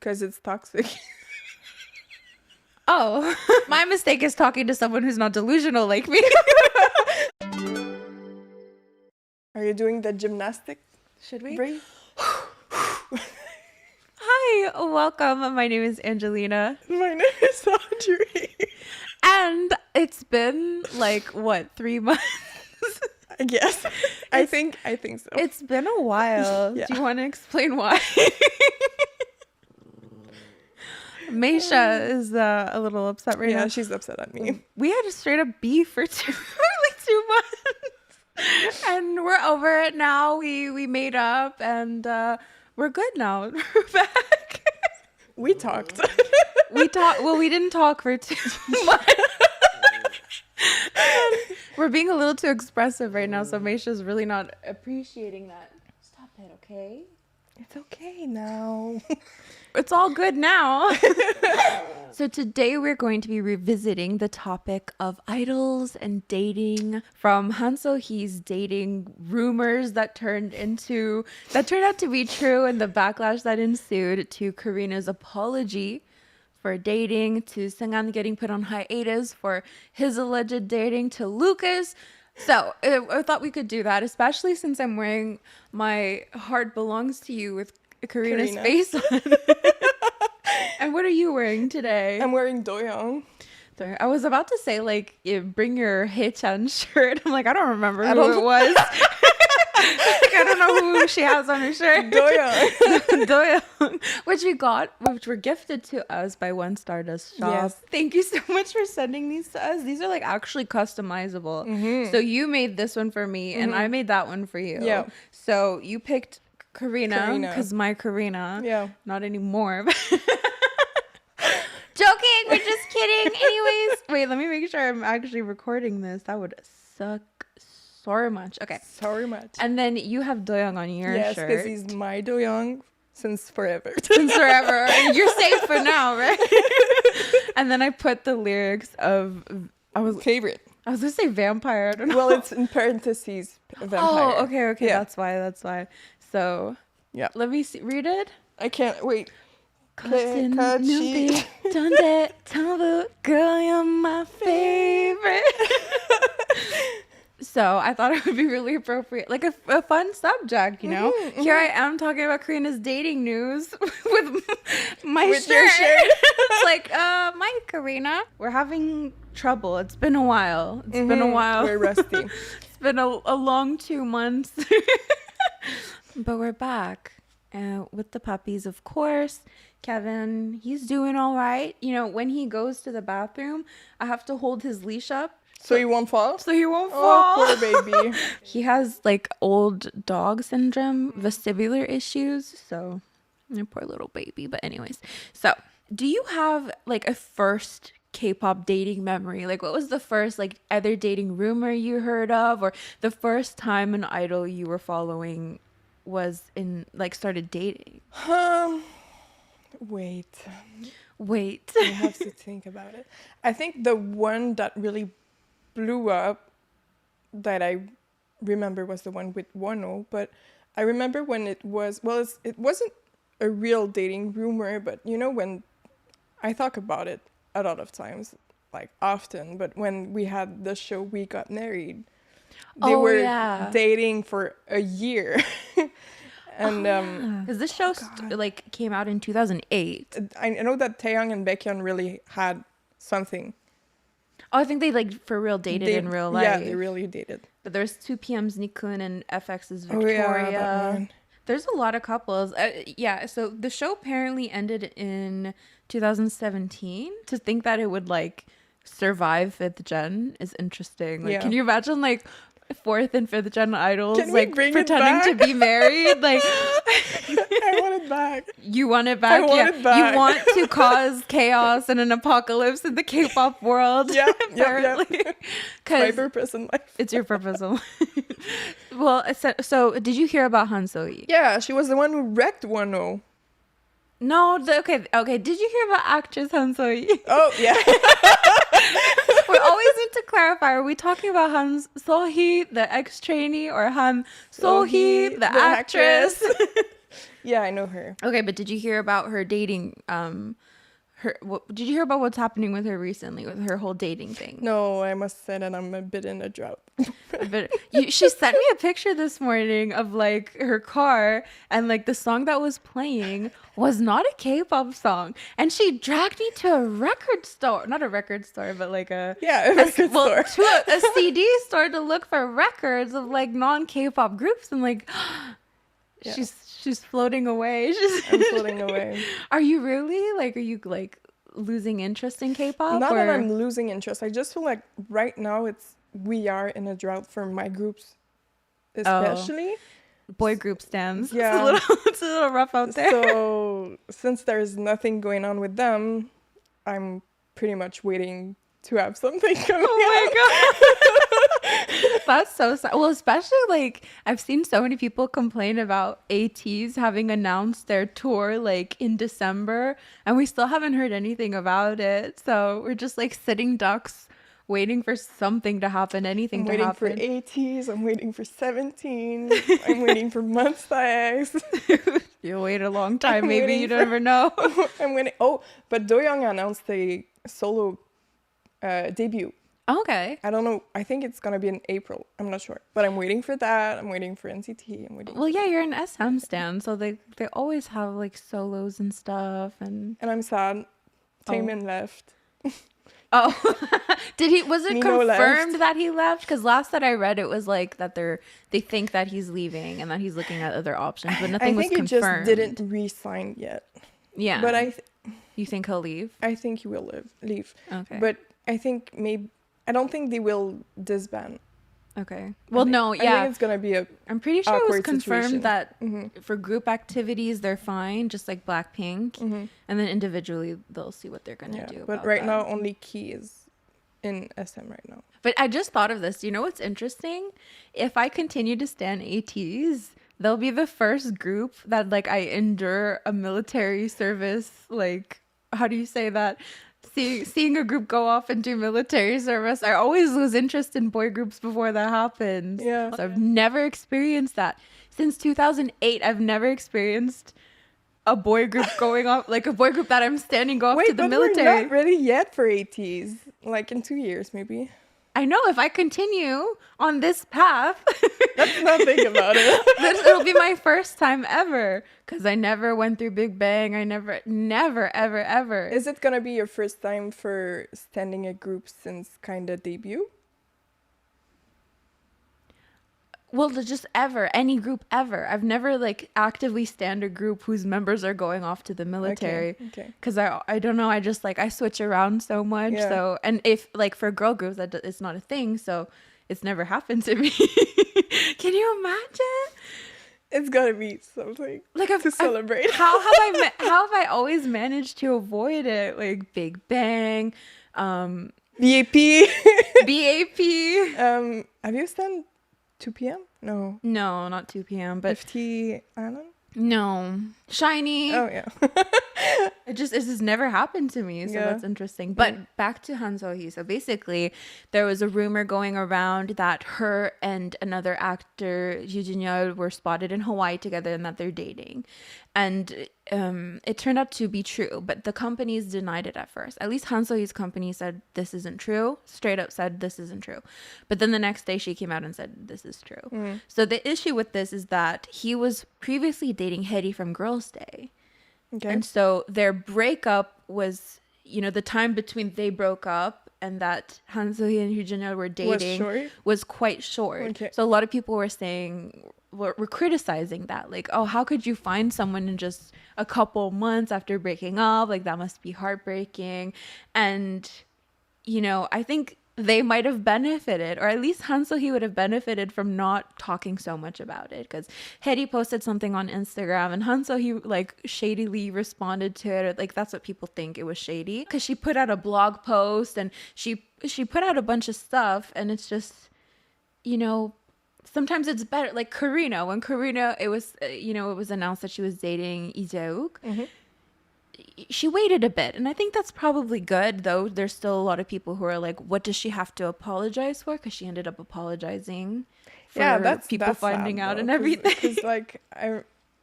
Because it's toxic. Oh, my mistake is talking to someone who's not delusional like me. Are you doing the gymnastic? Should we? Breathe? Hi, welcome. My name is Angelina. My name is Audrey. And it's been like, what, 3 months? I guess. I think so. It's been a while. Yeah. Do you want to explain why? Maisha is a little upset right now. Yeah, she's upset at me. We had a straight up beef for like 2 months. And we're over it now. We made up and we're good now. We're back. We talked. Well, we didn't talk for 2 months. We're being a little too expressive right now, so Maisha's really not appreciating that. Stop it, okay? It's okay now. It's all good now. So today we're going to be revisiting the topic of idols and dating, from Han So-hee's dating rumors that turned out to be true, and the backlash that ensued, to Karina's apology for dating, to Seunghan getting put on hiatus for his alleged dating, to Lucas. So I thought we could do that, especially since I'm wearing my Heart Belongs to You with Karina's face on. And what are you wearing today? I'm wearing Doyoung. I was about to say, like, bring your Haechan shirt. I'm like, I don't remember who it was. Like, I don't know who she has on her shirt. Doyoung. Which were gifted to us by OneStardust shop. Yes. Thank you so much for sending these to us. These are like actually customizable. Mm-hmm. So you made this one for me, and I made that one for you. Yeah. So you picked Karina, because my Karina. Yeah. Not anymore. Joking, we're just kidding. Anyways, wait, let me make sure I'm actually recording this. That would suck so much. Okay. So much. And then you have Doyoung on your shirt. Yes, because he's my Doyoung since forever. And you're safe for now, right? And then I put the lyrics of favorite. I was gonna say vampire. I don't know. Well, it's in parentheses vampire. Oh, okay. Yeah. That's why. So yeah. Let me read it. I can't wait. Girl, you're my favorite. So I thought it would be really appropriate, like a fun subject, you know. Mm-hmm. Here I am talking about Karina's dating news with my shirt. Your shirt. It's like, my Karina, we're having trouble. It's been a while. Been a while. We're rusty. It's been a long 2 months, but we're back with the puppies, of course. Kevin, he's doing all right. You know, when he goes to the bathroom, I have to hold his leash up. So he won't fall? Oh, poor baby. He has like old dog syndrome, vestibular issues. So, poor little baby. But anyways, so do you have like a first K-pop dating memory? Like, what was the first like either dating rumor you heard of, or the first time an idol you were following was started dating? Wait. I have to think about it. I think the one that really blew up that I remember was the one with Wonho, but I remember when it wasn't a real dating rumor, but you know, when I talk about it a lot of times, like often, but when we had the show We Got Married, they were dating for a year. And because this show came out in 2008. I know that Taeyong and Baekhyun really had something. Oh, I think they for real dated in real life. Yeah, they really dated. But there's 2PM's Nikun and FX's Victoria. Oh, yeah, there's a lot of couples. So the show apparently ended in 2017. To think that it would survive 5th gen is interesting. Can you imagine 4th and 5th gen idols pretending to be married? I want it back. You want it back? I want it back. You want to cause chaos and an apocalypse in the K-pop world. Yeah, apparently. My purpose in life. It's your purpose in life. Well, so did you hear about Han So-hee? Yeah, she was the one who wrecked Wonho. No, okay. Did you hear about actress Han So-hee? Oh, yeah. We always need to clarify. Are we talking about Han So-hee, the ex-trainee, or Han So-hee, the actress? Yeah, I know her. Okay, but did you hear about her dating? Did you hear about what's happening with her recently with her whole dating thing? No, I must say that I'm a bit in a drought. But she sent me a picture this morning of like her car, and like the song that was playing was not a K-pop song, and she dragged me to a record store, not a record store, but like a record store, to a CD store to look for records of like non-K-pop groups, and like yeah. she's floating away. I'm floating away. Are you really like? Are you like losing interest in K-pop? Not that I'm losing interest. I just feel like right now we are in a drought for my groups, especially boy group stands. Yeah, it's a little rough out there. So since there's nothing going on with them, I'm pretty much waiting to have something coming out. Oh my god, that's so sad. Well, especially like I've seen so many people complain about ATEEZ having announced their tour like in December, and we still haven't heard anything about it. So we're just like sitting ducks, waiting for something to happen, anything to happen. I'm waiting for ATEEZ, I'm waiting for 17, I'm waiting for OneStardust. You'll wait a long time, maybe, you never know. I'm waiting. Oh, but Doyoung announced a solo debut. Okay. I don't know. I think it's going to be in April. I'm not sure. But I'm waiting for that. I'm waiting for NCT. I'm waiting. Well, yeah, you're an SM stan, so they always have like solos and stuff. And I'm sad. Taemin left. Oh, was it Nino confirmed left. that he left? Because last that I read, it was like that they think that he's leaving and that he's looking at other options, but nothing was confirmed. I think he just didn't re-sign yet. Yeah. But you think he'll leave? I think he will leave. Okay. But I think I don't think they will disband. Okay. Well, no, yeah. I think it's going to be I'm pretty sure it was confirmed situation. that for group activities, they're fine, just like Blackpink. Mm-hmm. And then individually, they'll see what they're going to do. But right now, only Key is in SM right now. But I just thought of this. You know what's interesting? If I continue to stan ATEEZ, they'll be the first group that like I endure a military service. Like, how do you say that? Seeing a group go off and do military service, I always lose interest in boy groups before that happens. Yeah. So I've never experienced that. Since 2008, I've never experienced a boy group going off, like a boy group that I'm standing off to the military. We're not ready yet for ATEEZ. Like in 2 years, maybe. I know if I continue on this path, let's not think about it. It'll be my first time ever because I never went through Big Bang. I never, ever, ever. Is it gonna be your first time for standing a group since kind of debut? Well, just ever, any group ever. I've never like actively stand a group whose members are going off to the military. Okay. Because I don't know, I just like I switch around so much. Yeah. So and if like for girl groups it's not a thing, so it's never happened to me. Can you imagine? It's gotta be something like to celebrate. How have I always managed to avoid it? Like Big Bang, BAP. BAP. Have you stand 2 p.m.? No, not 2 p.m. But 50 Island? No, Shiny. Oh yeah. It has never happened to me, so that's interesting. But back to Han So-hee. So basically, there was a rumor going around that her and another actor, Yoo Jin-yeol, were spotted in Hawaii together and that they're dating. And it turned out to be true, but the companies denied it at first. At least Han So-hee's company said this isn't true, straight up said this isn't true. But then the next day she came out and said this is true. So the issue with this is that he was previously dating Hedy from Girls' Day. Okay. And so their breakup was, the time between they broke up and that Han So-hee and Yoo Jin-yeol were dating was quite short. Okay. So a lot of people were saying, we're criticizing that. Like, oh, how could you find someone in just a couple months after breaking up? Like, that must be heartbreaking. And, I think they might have benefited, or at least Han So-hee would have benefited from not talking so much about it, because Hedy posted something on Instagram and Han So-hee like shadily responded to it, or like that's what people think, it was shady, because she put out a blog post and she put out a bunch of stuff, and it's just, sometimes it's better. Like when Karina, it was it was announced that she was dating Lee Jae-wook. Mm-hmm. She waited a bit, and I think that's probably good, though there's still a lot of people who are like, what does she have to apologize for? Because she ended up apologizing for people finding out and everything. Because like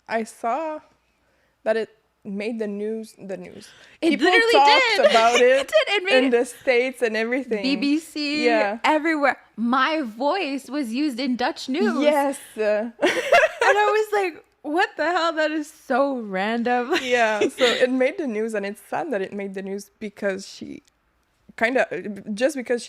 I saw that it made the news. It People literally talked did. about it, It did. It made in the States and everything. BBC, Yeah. everywhere. My voice was used in Dutch news. Yes. And I was like, what the hell? That is so random. Yeah, so it made the news, and it's sad that it made the news because she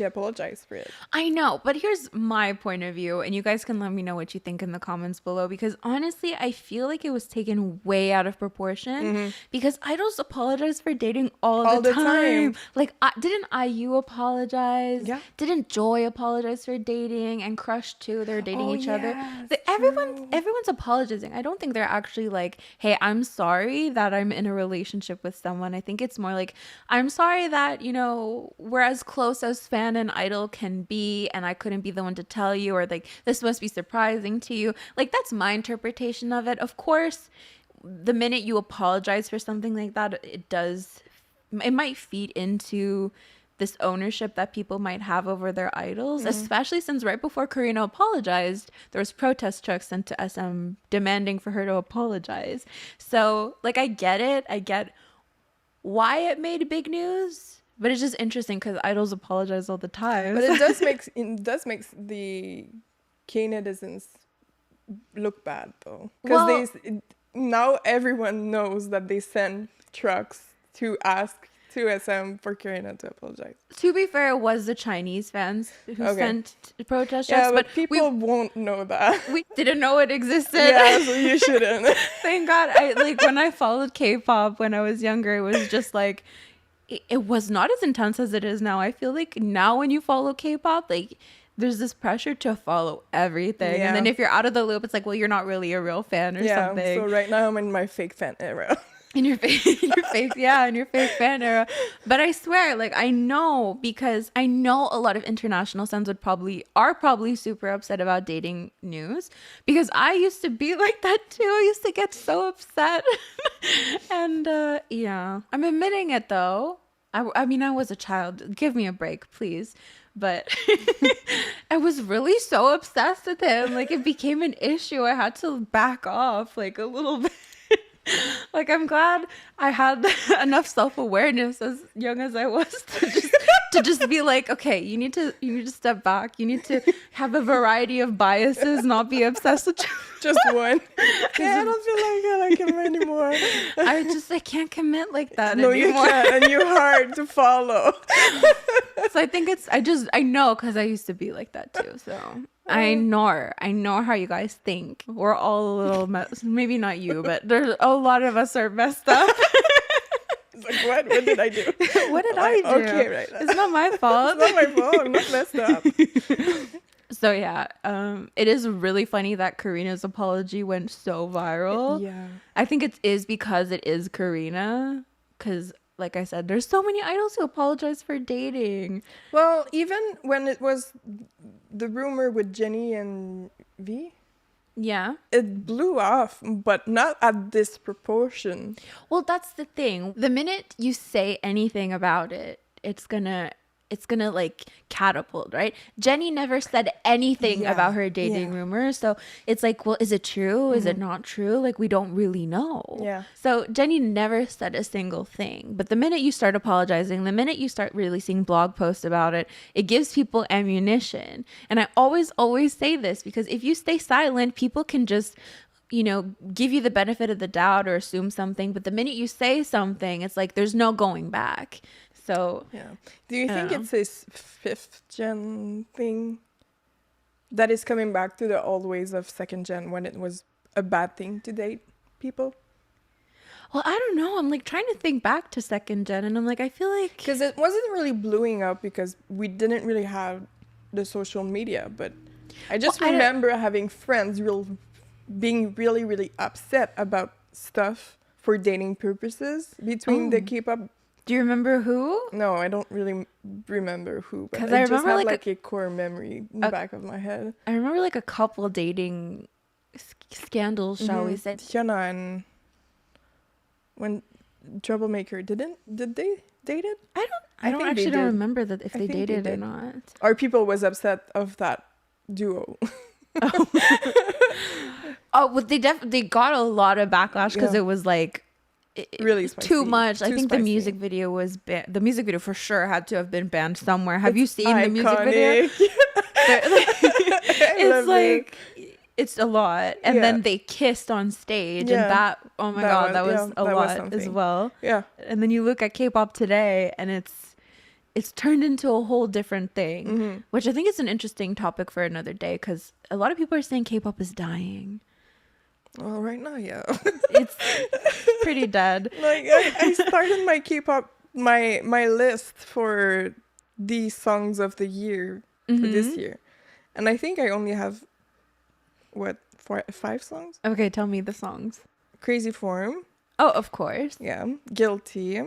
apologized for it. I know, but here's my point of view, and you guys can let me know what you think in the comments below, because honestly, I feel like it was taken way out of proportion, because idols apologize for dating all the time. Like, didn't IU apologize? Yeah. Didn't Joy apologize for dating? And Crush too, they're dating each other. Yes, Everyone's apologizing. I don't think they're actually like, hey, I'm sorry that I'm in a relationship with someone. I think it's more like, I'm sorry that, we're as close as fan and idol can be, and I couldn't be the one to tell you, or like, this must be surprising to you. Like, that's my interpretation of it. Of course, the minute you apologize for something like that, it might feed into this ownership that people might have over their idols, especially since right before Karina apologized, there was protest trucks sent to SM demanding for her to apologize. So, like, I get it. I get why it made big news. But it's just interesting because idols apologize all the time. But it does make the K-netizens look bad, though. Because now everyone knows that they send trucks to ask to SM for Karina to apologize. To be fair, it was the Chinese fans who sent protest trucks. Yeah, but people won't know that. We didn't know it existed. Yeah, so you shouldn't. Thank God. When I followed K-pop when I was younger, it was just like, it was not as intense as it is now. I feel like now when you follow K-pop, like, there's this pressure to follow everything. Yeah. And then if you're out of the loop, it's like, well, you're not really a real fan or something. So right now I'm in my fake fan era. In your fake fan era. But I swear, like, I know, because I know a lot of international fans are probably super upset about dating news, because I used to be like that too. I used to get so upset. And yeah, I'm admitting it though. I mean, I was a child. Give me a break, please. But I was really so obsessed with him. Like, it became an issue. I had to back off like a little bit. Like, I'm glad I had enough self-awareness as young as I was to just be like, okay, you need to step back. You need to have a variety of biases, not be obsessed with just one. Yeah, I don't feel like I like him anymore. I can't commit like that no, anymore. You can't, and you're hard to follow. So I think I know, because I used to be like that too. So I know how you guys think. We're all a little maybe not you, but there's a lot of us are messed up. It's like, what did I do? What did I do? Okay, right. It's not my fault. It's not my fault. I'm not messed up. So yeah, it is really funny that Karina's apology went so viral. Yeah, I think it is because it is Karina, because like I said, there's so many idols who apologize for dating. Well, even when it was the rumor with Jenny and V, yeah, it blew off, but not at this proportion. Well, that's the thing. The minute you say anything about it, it's gonna like catapult, right? Jenny never said anything about her dating rumors. So it's like, well, is it true? Is it not true? Like, we don't really know. Yeah. So Jenny never said a single thing. But the minute you start apologizing, the minute you start releasing blog posts about it, it gives people ammunition. And I always say this, because if you stay silent, people can just, give you the benefit of the doubt or assume something. But the minute you say something, it's like, there's no going back. So yeah. Do you think it's this 5th gen thing that is coming back to the old ways of 2nd gen, when it was a bad thing to date people? Well, I don't know. I'm like trying to think back to 2nd gen, and I'm like, I feel like, because it wasn't really blowing up because we didn't really have the social media. But I just remember having friends being really, really upset about stuff for dating purposes between the K-pop. Do you remember who? No, I don't really remember who, but I just remember have like a core memory in the back of my head. I remember like a couple dating scandals, shall we say. Hyuna and when Troublemaker did they date it? I don't actually remember that if they dated or not. Or people was upset of that duo. Oh, well, they got a lot of backlash because Yeah. it was like Really spicy. too much. I Too think spicy. the music video was the music video for sure had to have been banned somewhere. Have you seen the music video? Iconic. It's like it's a lot, and Yeah. then they kissed on stage, Yeah. and that, oh my god, that was a that was lot as something. well. Yeah. And then you look at K-pop today, and it's turned into a whole different thing, Mm-hmm. which I think is an interesting topic for another day, because a lot of people are saying K-pop is dying. Well, right now, yeah. It's pretty dead. Like I started my K-pop my list for the songs of the year for this year, and I think I only have five songs. Okay, tell me the songs. Crazy Form, Oh, of course. yeah. Guilty.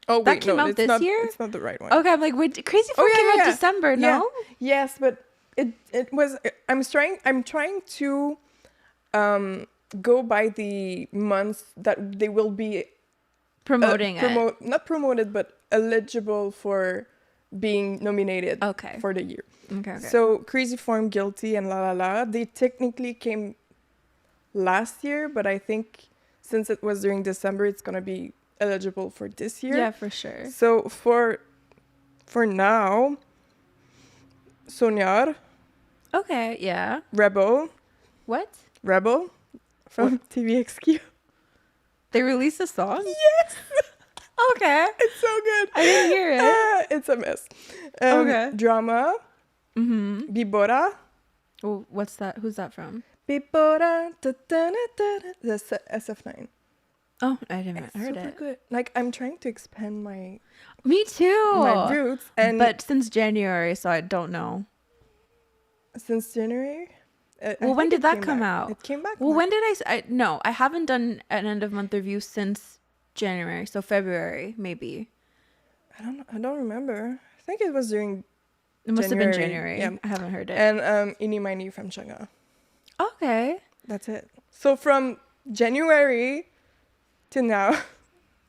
Oh That wait, came no, out it's this not, year? It's not the right one. Okay, I'm like, wait, Crazy Oh, Form yeah, came out yeah. December, Yeah. no? Yes, but it was. I'm trying to go by the months that they will be Promoting it. not promoted, but eligible for being nominated Okay. for the year. Okay. So Crazy Form, Guilty, and La La La, they technically came last year, but I think since it was during December, it's gonna be eligible for this year. Yeah, for sure. So for now, Soñar, Okay, yeah. Rebel from TVXQ. They released a song? Yes, Okay. it's so good. I didn't hear it. It's a mess. Okay. Drama, Mm-hmm. Bibora. Oh, what's that? Who's that from? Bibora, the SF9. Oh, I didn't It's heard super it. good. Like I'm trying to expand my Me too. roots, and But since January, so I don't know. since January. I Well, when think did it that came come back. out? It came back. Well, when did no, I haven't done an end of month review since January, so February maybe. I don't remember. I think it was during It must have been January, January. yeah. I haven't heard it. and Ini Mini from Changa. Okay. That's it. So from January to now,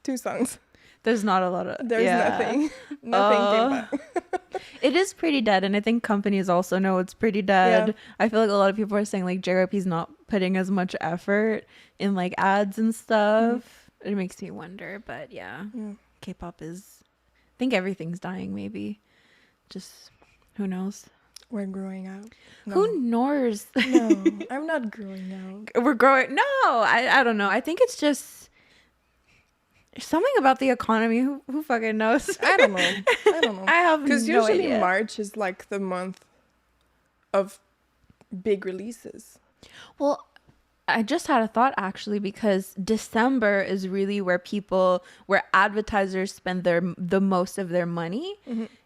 2 songs. There's not a lot of There's nothing. Nothing came back. It is pretty dead, and I think companies also know it's pretty dead. Yeah. I feel like a lot of people are saying like JYP's not putting as much effort in like ads and stuff. It makes me wonder, but yeah. K-pop is, I think everything's dying maybe. Just who knows? We're growing out. No. Who knows? No, I'm not growing out. We're growing. No, I don't know. I think it's just something about the economy. Who fucking knows? I don't know. I have Because no usually idea. March is like the month of big releases. Well, I just had a thought actually, because December is really where advertisers spend the most of their money,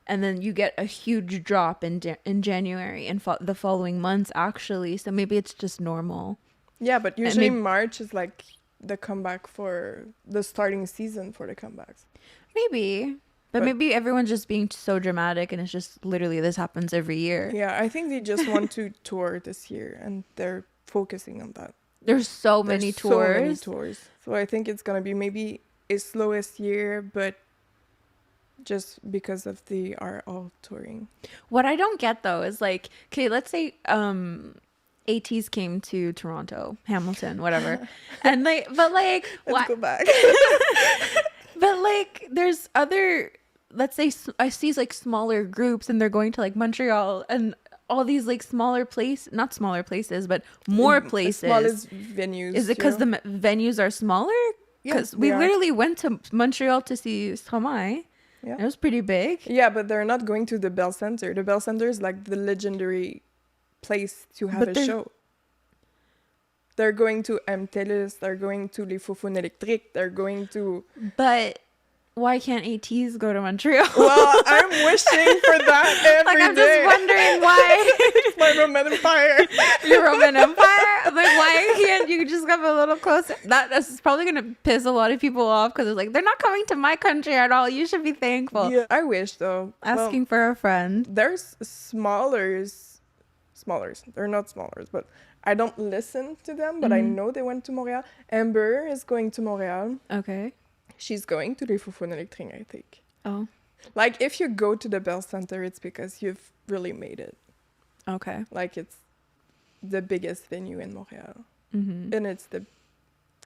and then you get a huge drop in January and the following months actually. So maybe it's just normal. Yeah, but usually maybe- March is like the comeback for the starting season for the comebacks. Maybe. But maybe everyone's just being so dramatic, and it's just literally this happens every year. Yeah, I think they just want to tour this year, and they're focusing on that. There's so many tours. So many tours. So I think it's gonna be maybe its slowest year, but just because of they are all touring. What I don't get though is like, okay, let's say ATs came to Toronto, Hamilton, whatever, and Let's go back. But like, there's other, let's say I see like smaller groups, and they're going to like Montreal and all these like not smaller places, but more places. Smallest venues. Is it because the venues are smaller? Because we literally went to Montreal to see Stromae. Yeah. It was pretty big. Yeah, but they're not going to the Bell Center. The Bell Center is like the legendary place to have a show. They're going to MTELUS, they're going to Les Faufounes Électriques, they're going to... But why can't ATs go to Montreal? Well, I'm wishing for that every like, I'm day. just wondering why. My Roman Empire. Your Roman Empire? I'm like, why can't you just come a little closer? That's probably going to piss a lot of people off, because it's like, they're not coming to my country at all. You should be thankful. Yeah, I wish, though. Asking for a friend. There's smallers. They're not smallers, but I don't listen to them, but I know they went to Montreal. Amber is going to Montreal. Okay. She's going to Les Faufounes Électriques, I think. Oh. Like, if you go to the Bell Center, it's because you've really made it. Okay. Like, the biggest venue in Montreal. And it's the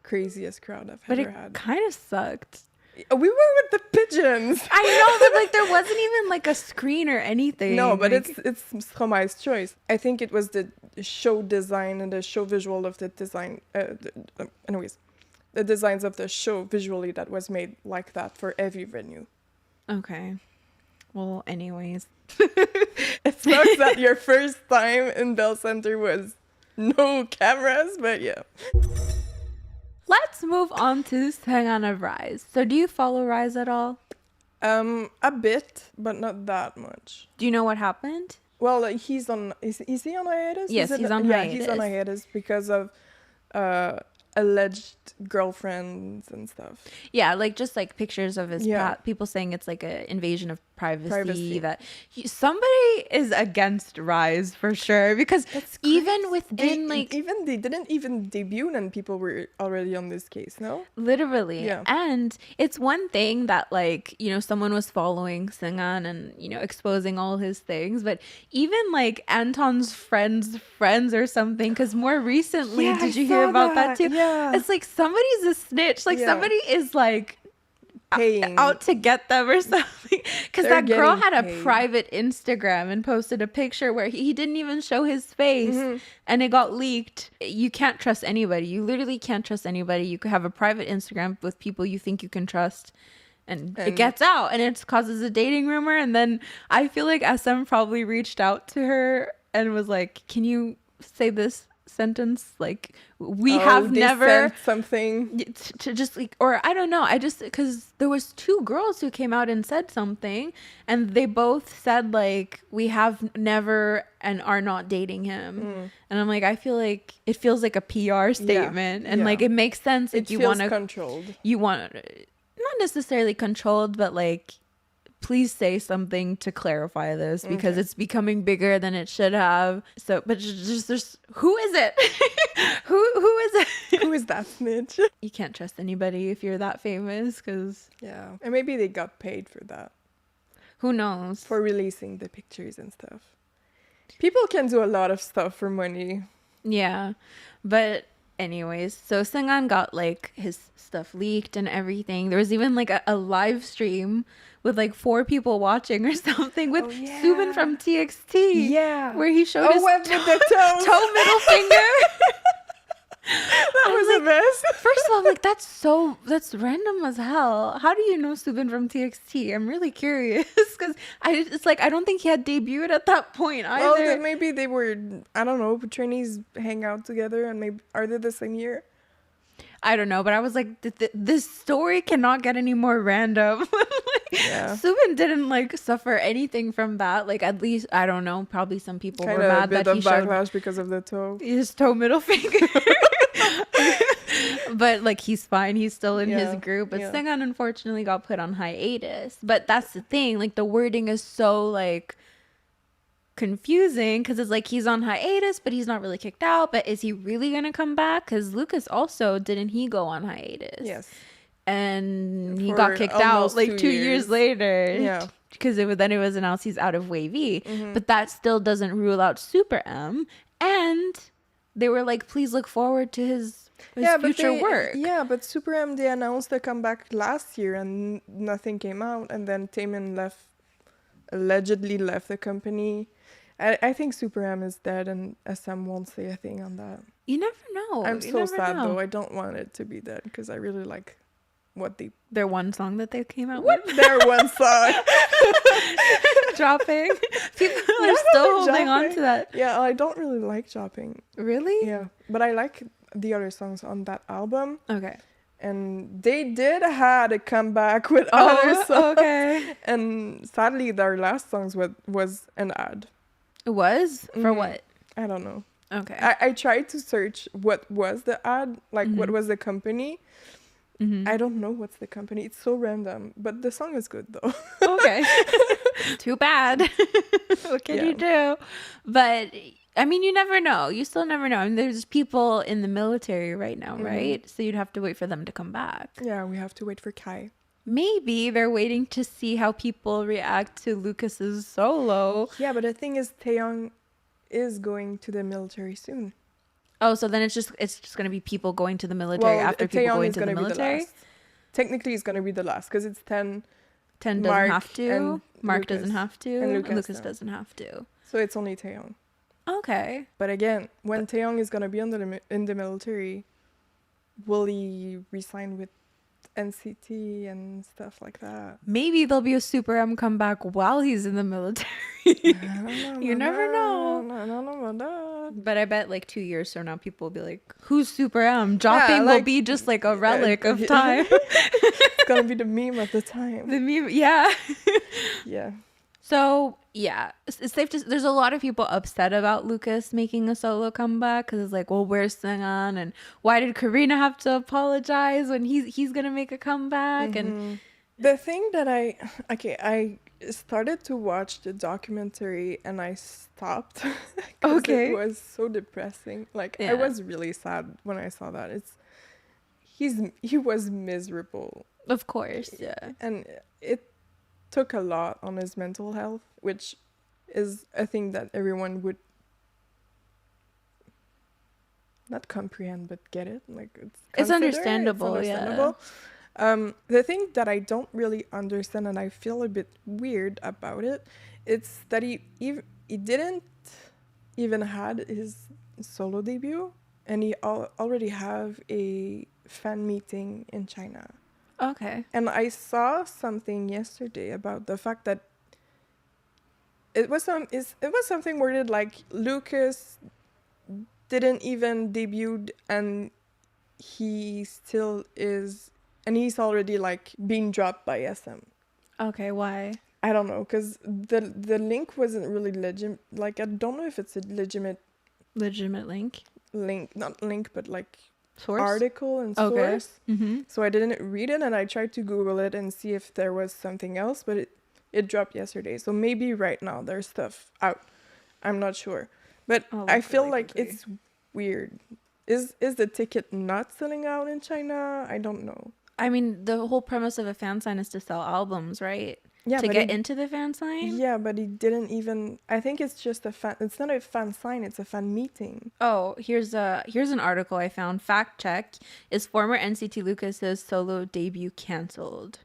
craziest crowd I've But ever it had. kind of sucked. We were with the pigeons. I know, but like there wasn't even like a screen or anything. No, but like, it's Stromae's choice. I think it was the show design and the show visual of the design. Anyways, the designs of the show visually that was made like that for every venue. okay. Well, anyways. It sucks that your first time in Bell Center was no cameras, but yeah. Let's move on to Sanghan of Rise. So do you follow Rise at all? A bit, but not that much. Do you know what happened? Well, like, he's on. Is he on hiatus? Yes, he's on Yeah, hiatus. he's on hiatus because of alleged girlfriends and stuff. Yeah, like just like pictures of his Yeah. people saying it's like an invasion of privacy. Privacy. Somebody is against Rise for sure, because That's even crazy. within They didn't even debut and people were already on this case. No. literally. Yeah. And it's one thing that like, you know, someone was following Sanghan and, you know, exposing all his things, but even like Anton's friends or something, because more recently, Yeah, did I you hear saw about that too? Yeah. It's like somebody's a snitch. Like Yeah. somebody is like Paying. out to get them or something, because They're that girl getting had a paid. private Instagram and posted a picture where he didn't even show his face, Mm-hmm. and it got leaked. You can't trust anybody. You literally can't trust anybody. You could have a private Instagram with people you think you can trust, and it gets out and it causes a dating rumor. And then I feel like SM probably reached out to her and was like, can you say this sentence? Like, we have They never sent something. to just like, or I don't know, I just, because there was two girls who came out and said something, and they both said like, we have never and are not dating him. And I'm like, I feel like it feels like a PR statement, and yeah. like it makes sense if It you feels want to controlled. not necessarily controlled, but like, please say something to clarify this, because it's becoming bigger than it should have. So, but just there's, who is it? who is it? Who is that snitch? You can't trust anybody if you're that famous, because Yeah, and maybe they got paid for that, who knows? for releasing the pictures and stuff. People can do a lot of stuff for money. Yeah, but anyways, so Sanghan got like his stuff leaked and everything. There was even like a live stream with like 4 people watching or something with Subin from TXT. Yeah.Here he showed his with the toe. toe middle finger. That was the best. First of all, I'm like, that's random as hell. How do you know Subin from TXT? I'm really curious, because it's like I don't think he had debuted at that point either. Well, then maybe they were, I don't know, trainees hang out together, and maybe, are they the same year? I don't know, but I was like, this story cannot get any more random. Yeah. Subin didn't like suffer anything from that. Like, at least, I don't know, probably some people Kind were of a mad bit that of he showed backlash because of the toe. his toe middle finger. But like, he's fine, he's still in his Yeah, group. But yeah. Sanghan unfortunately got put on hiatus. But that's the thing, like the wording is so like confusing, because it's like he's on hiatus but he's not really kicked out, but is he really gonna come back? Because Lucas also, didn't he go on hiatus? Yes. And he For got kicked out almost like 2 2 years years. later. Yeah. Because then it was announced he's out of Wavy. But that still doesn't rule out Super M. And they were like, please look forward to his future work. Yeah, but Super M, they announced a comeback last year and nothing came out. And then Taemin allegedly left the company. I think Super M is dead, and SM won't say a thing on that. You never know. I'm You so never sad know. though. I don't want it to be dead because I really like what they Their one song that they came out what with. their one song. Dropping. People are Yeah, still holding on Dropping. to that. Yeah, I don't really like Chopping. Really? Yeah, but I like the other songs on that album. Okay. And they did had a comeback with other songs. okay. And sadly, their last songs was an ad. It was? For Mhm. what? I don't know. Okay. I tried to search what was the ad, like what Mhm. was the company. Mhm. I don't know what's the company. It's so random, but the song is good though. Okay. Too bad. What can Yeah. you do? But I mean, you never know. You still never know. I mean, there's people in the military right now, Mhm. right? So you'd have to wait for them to come back. Yeah, we have to wait for Kai. Maybe they're waiting to see how people react to Lucas's solo. Yeah, but the thing is, Taeyong is going to the military soon. Oh, so then it's just going to be people going to the military after people Taeyong going is to the gonna be military? last. Technically, it's going to be the last because it's 10. 10 doesn't Mark have to. and Mark Lucas. doesn't have to. And And Lucas Lucas no. doesn't have to. So it's only Taeyong. Okay. But again, when Taeyong is going to be in the military, will he resign with NCT and stuff like that? Maybe there'll be a Super M comeback while he's in the military. You never know. I don't know about that. But I bet like 2 years from now, people will be like, who's Super M? Dropping will be just like a relic of time. It's going to be the meme of the time. The meme, yeah. Yeah. So, yeah, it's safe to there's a lot of people upset about Lucas making a solo comeback because it's like, well, where's Seunghan? And why did Karina have to apologize when he's going to make a comeback? And the thing that I started to watch the documentary and I stopped because it was so depressing. Like, I was really sad when I saw that. He was miserable. Of course, yeah. And it took a lot on his mental health, which is a thing that everyone would not comprehend but get it. Like, it's understandable. Yeah. The thing that I don't really understand and I feel a bit weird about it's that he didn't even had his solo debut and he already have a fan meeting in China. Okay. And I saw something yesterday about the fact that it was something worded like Lucas didn't even debut and he still is, and he's already like being dropped by SM. Okay, why? I don't know, because the link wasn't really legit. Like, I don't know if it's a legitimate link, not link, but like source? Article and source. So I didn't read it and I tried to Google it and see if there was something else, but it dropped yesterday. So maybe right now there's stuff out. I'm not sure. But I feel like it's weird. Is the ticket not selling out in China? I don't know. I mean, the whole premise of a fan sign is to sell albums, right? Yeah, to get into the fan sign? Yeah, but he didn't even... I think it's just it's not a fan sign, it's a fan meeting. Oh, here's an article I found. Fact check. Is former NCT Lucas's solo debut canceled?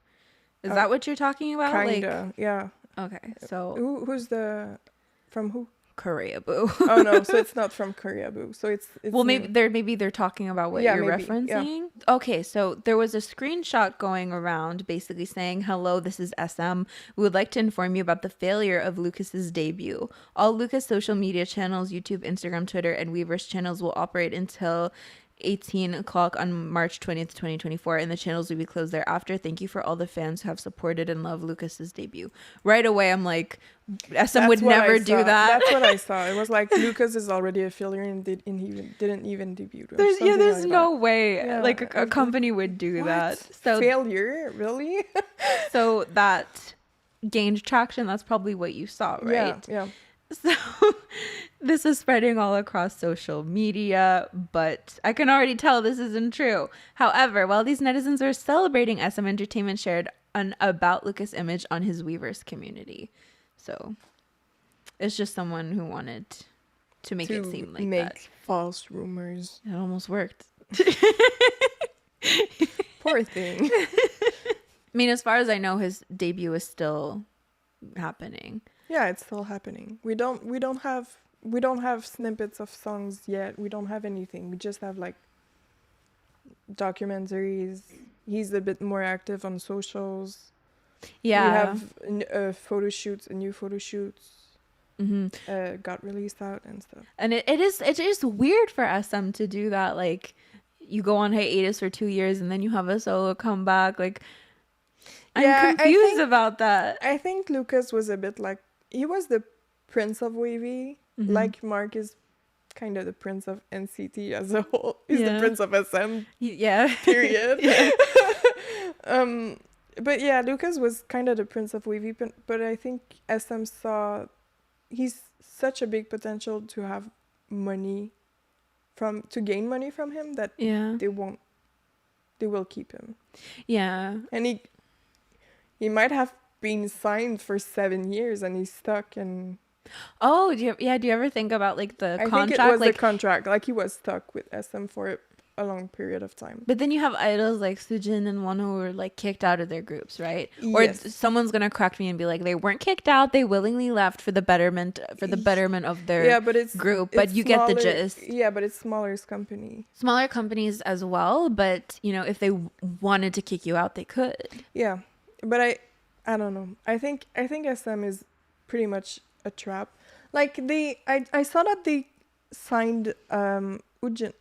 Is that what you're talking about? Kinda, yeah. Okay, so... Who's from who? Korea Boo. Oh no, so it's not from Korea Boo. So it's well, maybe they're talking about what you're referencing. Yeah. Okay, so there was a screenshot going around basically saying, "Hello, this is SM. We would like to inform you about the failure of Lucas's debut. All Lucas social media channels, YouTube, Instagram, Twitter, and Weverse channels will operate until 18 o'clock on March 20th, 2024, and the channels will be closed thereafter. Thank you for all the fans who have supported and loved Lucas's debut." Right away, I'm like, SM would never do that. That's what I saw. It was like, Lucas is already a failure and didn't even debut. There's no way a company would do that. So failure, really? So that gained traction. That's probably what you saw, right? Yeah. So this is spreading all across social media, but I can already tell this isn't true. However, while these netizens are celebrating, SM Entertainment shared an About Lucas image on his Weverse community. So it's just someone who wanted to make it seem like that. False rumors. It almost worked. Poor thing. I mean, as far as I know, his debut is still happening. Yeah, it's still happening. We don't have snippets of songs yet. We don't have anything. We just have like documentaries. He's a bit more active on socials. Yeah. We have photo shoots, new photo shoots. Got released out and stuff. And it is weird for SM to do that. Like, you go on hiatus for 2 years and then you have a solo comeback. Like, I'm confused about that. I think Lucas was a bit like, he was the prince of wavy. Like Mark is kind of the prince of NCT as a whole. He's the prince of SM. Yeah. Period. But yeah, Lucas was kind of the prince of wavy, but I think SM saw he's such a big potential to have money to gain money from him that they will keep him. Yeah. And he might have been signed for 7 years and he's stuck and Oh, do you ever think about like the I contract? think it was like, the contract. Like he was stuck with SM for a long period of time. but then you have idols like Sujin and Wonho who were like kicked out of their groups, right? Or Yes. someone's gonna correct me and be like, they weren't kicked out; they willingly left for the betterment of their but it's group. But it's you get the smaller- gist. Yeah, but it's smaller company. Smaller companies as well, but if they wanted to kick you out, they could. Yeah, but I don't know. I think SM is pretty much a trap. Like I saw that they signed Ujin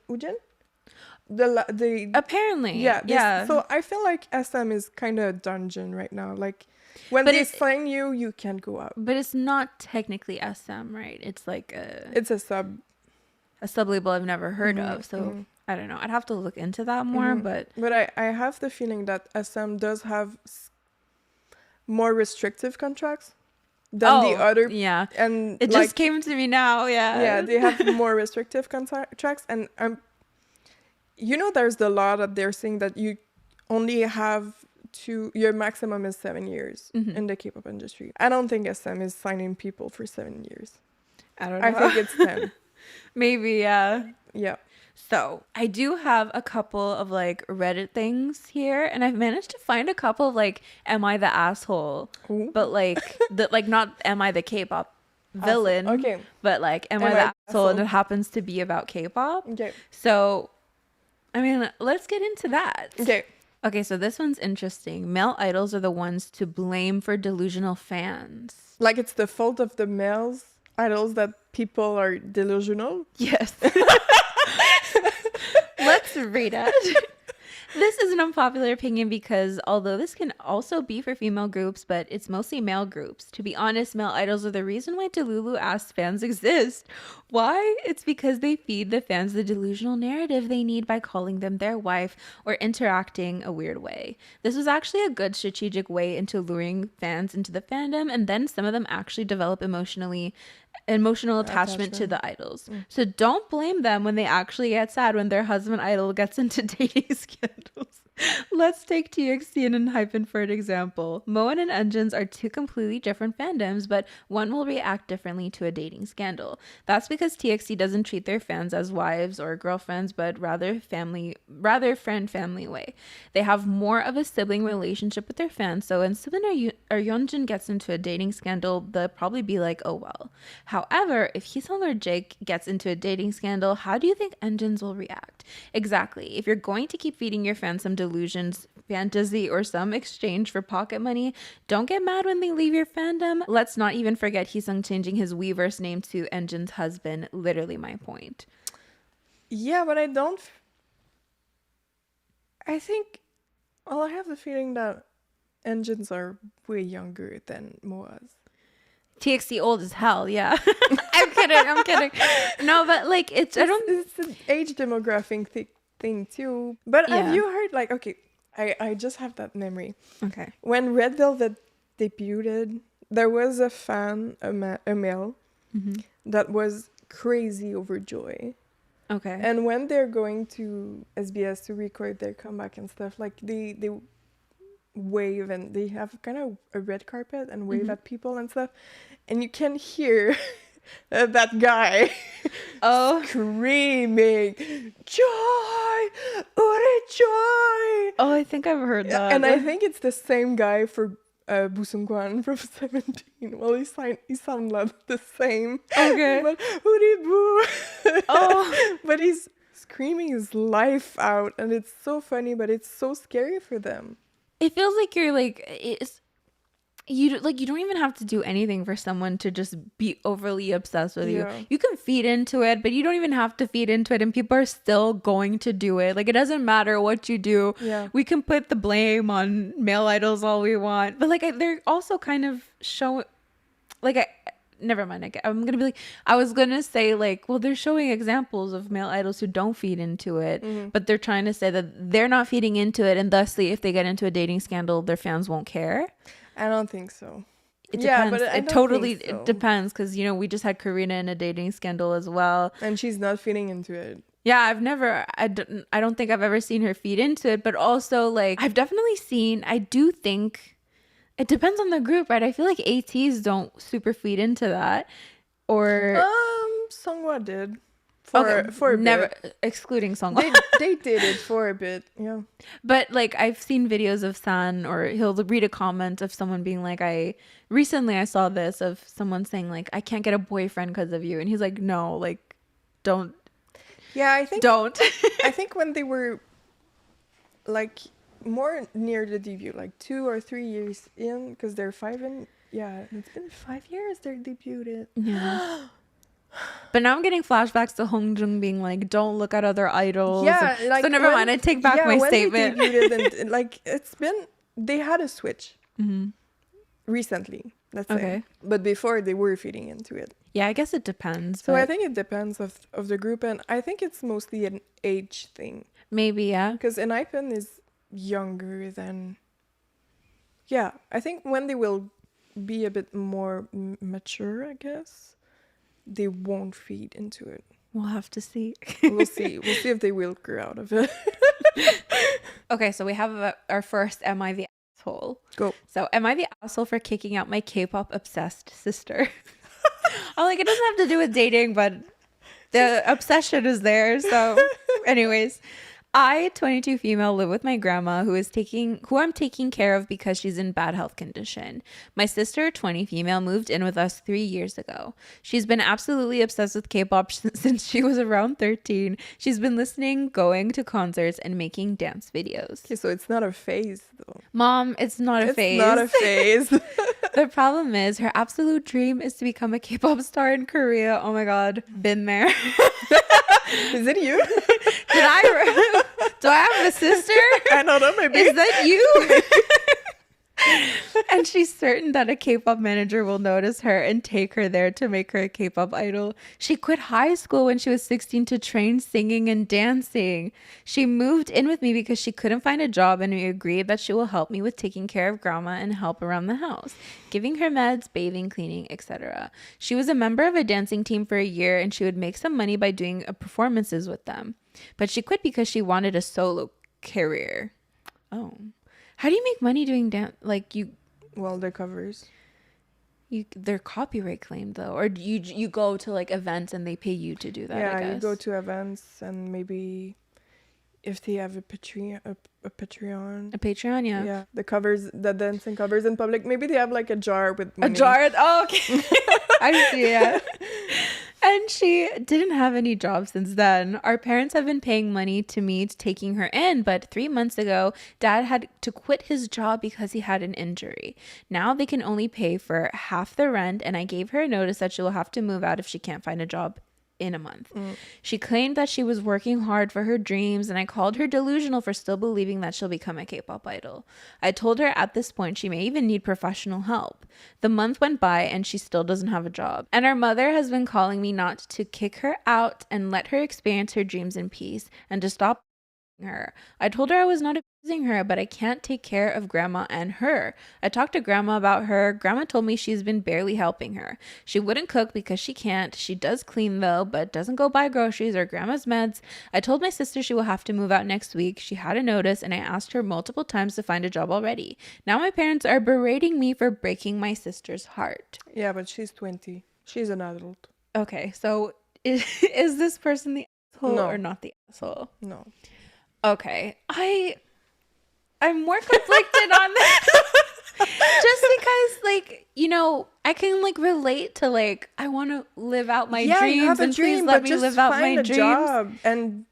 the Apparently, yeah. yeah. So I feel like SM is kind of a dungeon right now. Like when But they sign you, you can't go out. But it's not technically SM, right? It's like It's a sub. a sub label I've never heard Mhm, of. So mhm. I don't know. I'd have to look into that more. Mhm. But I have the feeling that SM does have more restrictive contracts than the other. Yeah. And It just came to me now. Yeah. yeah, they have more restrictive contracts, and there's the law that they're saying that you only have your maximum is 7 years in the K-pop industry. I don't think SM is signing people for 7 years. I don't know. I think it's 10. Maybe, yeah. Yeah. So I do have a couple of like Reddit things here, and I've managed to find a couple of like, am I the asshole? Ooh. But like not am I the K-pop villain? Okay. But like, am I the asshole? And it happens to be about K-pop. Okay. So, I mean, let's get into that. Okay. Okay, so this one's interesting. Male idols are the ones to blame for delusional fans. Like it's the fault of the males idols that people are delusional. Yes. Let's read it. This is an unpopular opinion because although this can also be for female groups, but it's mostly male groups. To be honest, male idols are the reason why Delulu-ass fans exist. Why? It's because they feed the fans the delusional narrative they need by calling them their wife or interacting a weird way. This was actually a good strategic way into luring fans into the fandom, and then some of them actually develop emotional attachment to the idols. So don't blame them when they actually get sad when their husband idol gets into dating scandals. Let's take TXT and Hypen for an example. Moen and Engines are two completely different fandoms, but one will react differently to a dating scandal. That's because TXT doesn't treat their fans as wives or girlfriends, but rather friend-family way. They have more of a sibling relationship with their fans, so when Subin or Yeonjun gets into a dating scandal, they'll probably be like, oh well. However, if Hisung or Jake gets into a dating scandal, how do you think Engines will react? Exactly. If you're going to keep feeding your fans some delusions, fantasy, or some exchange for pocket money, don't get mad when they leave your fandom. Let's not even forget Hisung changing his Weverse name to Enjin's husband. Literally my point. Yeah, but I don't. I think. Well, I have the feeling that engines are way younger than Moas. TXT old as hell, yeah. I'm kidding. No, but like it's an age demographic thing too. But have you heard like I just have that memory. Okay. When Red Velvet debuted, there was a fan, a male, that was crazy over Joy. Okay. And when they're going to SBS to record their comeback and stuff, like they wave and they have kind of a red carpet and wave at people and stuff, and you can hear that guy screaming, "Joy! Uri Joy!" Oh, I think I've heard that. And I think it's the same guy for Busungkwan from 17. Well, he sounded the same. Okay. But Uri Boo. Oh. But he's screaming his life out, and it's so funny, but it's so scary for them. It feels like you're like you don't even have to do anything for someone to just be overly obsessed with you. You can feed into it, but you don't even have to feed into it, and people are still going to do it. Like, it doesn't matter what you do. Yeah. We can put the blame on male idols all we want, but like they're also kind of never mind. I'm gonna be like, I was gonna say like, well, they're showing examples of male idols who don't feed into it, but they're trying to say that they're not feeding into it, and thusly, if they get into a dating scandal, their fans won't care. I don't think so. It depends. But it totally depends because we just had Karina in a dating scandal as well, and she's not feeding into it. Yeah, I don't think I've ever seen her feed into it, but also like I've definitely seen. I do think It depends on the group, right? I feel like ATs don't super feed into that. Or Songhwa did okay, for a never bit. excluding Songwon. They did it for a bit, yeah. But like I've seen videos of San, or he'll read a comment of someone being like, I saw this of someone saying like, I can't get a boyfriend because of you, and he's like, no, like don't. Yeah, I think Don't. I think when they were like more near the debut, like 2 or 3 years in, because they're 5 in. Yeah, it's been 5 years they debuted. Yeah. But now I'm getting flashbacks to Hongjung being like, don't look at other idols. Yeah, like so never mind, I take back my when statement. they debuted and like they had a switch Mm-hmm. recently, let's Okay. say. But before they were feeding into it. Yeah, I guess it depends. So but I think it depends of the group, and I think it's mostly an age thing. maybe, yeah. Because Enhypen is younger than... Yeah, I think when they will be a bit more mature, I guess, they won't feed into it. We'll have to see. We'll see. We'll see if they will grow out of it. Okay, so we have our first Am I the Asshole? Go. So am I the asshole for kicking out my K-pop obsessed sister? I'm like, it doesn't have to do with dating, but the obsession is there. So anyways, I, 22 female, live with my grandma who I'm taking care of because she's in bad health condition. My sister, 20 female, moved in with us 3 years ago. She's been absolutely obsessed with K-pop since she was around 13. She's been listening, going to concerts, and making dance videos. Okay, so it's not a phase, though. Mom, it's not a phase. It's not a phase. The problem is her absolute dream is to become a K-pop star in Korea. Oh my God, been there. Is it you? Do I have a sister? I don't know, maybe. Is that you? And she's certain that a K-pop manager will notice her and take her there to make her a K-pop idol. She quit high school when she was 16 to train singing and dancing. She moved in with me because she couldn't find a job, and we agreed that she will help me with taking care of grandma and help around the house, giving her meds, bathing, cleaning, etc. She was a member of a dancing team for a year, and she would make some money by doing performances with them. But she quit because she wanted a solo career. Oh. How do you make money doing dance? Like Well, the covers. they're copyright claimed though, or you go to like events and they pay you to do that. Yeah, I guess. you go to events and maybe if they have a Patreon, A Patreon, yeah. Yeah, the covers, the dancing covers in public. Maybe they have like a jar with money. A jar. Oh, okay. I see. Yeah. And she didn't have any job since then. Our parents have been paying money to me taking her in, but 3 months ago, Dad had to quit his job because he had an injury. Now they can only pay for half the rent, and I gave her a notice that she will have to move out if she can't find a job in a month. She claimed that she was working hard for her dreams, and I called her delusional for still believing that she'll become a K-pop idol. I told her at this point she may even need professional help. The month went by and she still doesn't have a job. And our mother has been calling me not to kick her out and let her experience her dreams in peace and to stop her. I told her I was not abusing her, but I can't take care of grandma and her. I talked to grandma about her. Grandma told me she's been barely helping her. She wouldn't cook because she can't. She does clean though, but doesn't go buy groceries or grandma's meds. I told my sister she will have to move out next week. She had a notice and I asked her multiple times to find a job already. Now my parents are berating me for breaking my sister's heart. Yeah, but she's 20. She's an adult. Okay, so is this person the asshole or not the asshole? No. Okay, I'm more conflicted on this. Just because, like, I can like relate to like I want to live out my dreams, you have a and dream, please let but me just live out find my a dreams. job and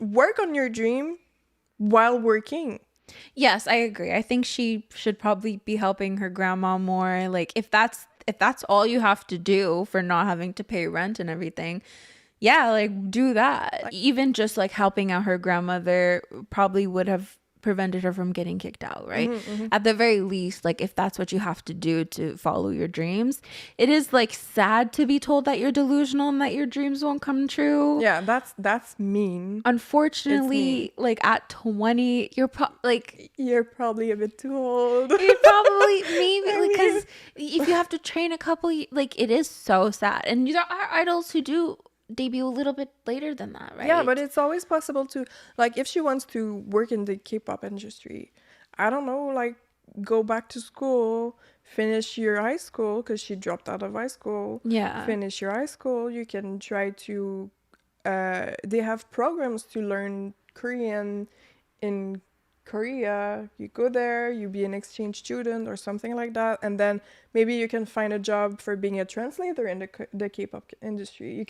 work on your dream while working. Yes, I agree. I think she should probably be helping her grandma more. Like if that's all you have to do for not having to pay rent and everything. Yeah, like do that. Even just like helping out her grandmother probably would have prevented her from getting kicked out, right? At the very least, like if that's what you have to do to follow your dreams. It is like sad to be told that you're delusional and that your dreams won't come true. Yeah, that's mean. Unfortunately, like at 20, you're probably a bit too old. You're probably maybe because if you have to train a couple, like it is so sad. And there are idols who do debut a little bit later than that, right? Yeah, but it's always possible to, like, if she wants to work in the K-pop industry, I don't know, like, go back to school, finish your high school, because she dropped out of high school. Yeah. Finish your high school. You can try to. They have programs to learn Korean in Korea. You go there, you be an exchange student or something like that, and then maybe you can find a job for being a translator in the K-pop industry. You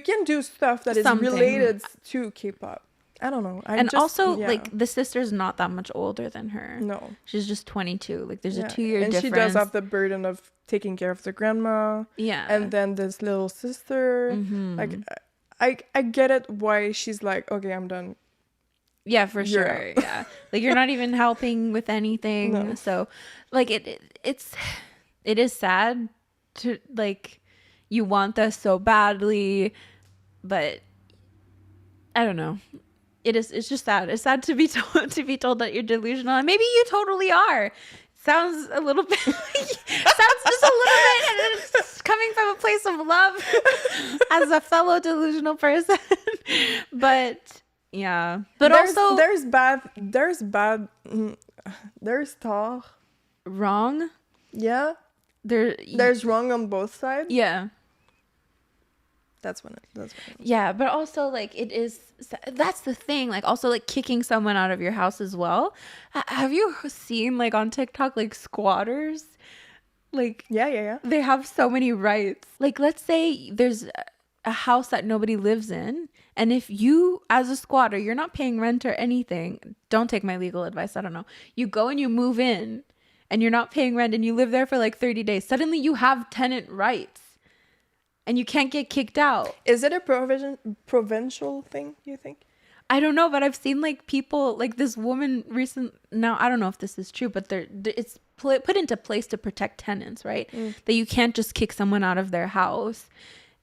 can do stuff that is Something. related to K-pop. I don't know. Like the sister's not that much older than her. No, she's just 22. Like there's a 2-year difference. And she does have the burden of taking care of the grandma. Yeah. And then this little sister. Mm-hmm. Like I get it why she's like, okay, I'm done. Yeah, for sure. Yeah. Like you're not even helping with anything. No. So like it is sad to like you want this so badly, but I don't know. It's just sad. It's sad to be told that you're delusional, and maybe you totally are. Sounds a little bit sounds just a little bit, and it's coming from a place of love as a fellow delusional person. But yeah. But there's talk wrong. Yeah. There's wrong on both sides. Yeah. That's when yeah, but also like that's the thing, like also like kicking someone out of your house as well. Have you seen like on TikTok like squatters? Like yeah they have so many rights. Like let's say there's a house that nobody lives in, and if you as a squatter, you're not paying rent or anything, don't take my legal advice, I don't know, you go and you move in and you're not paying rent and you live there for like 30 days, suddenly you have tenant rights. And you can't get kicked out. Is it a provincial thing, you think? I don't know, but I've seen like people, like this woman now I don't know if this is true, but it's put into place to protect tenants, right? That you can't just kick someone out of their house.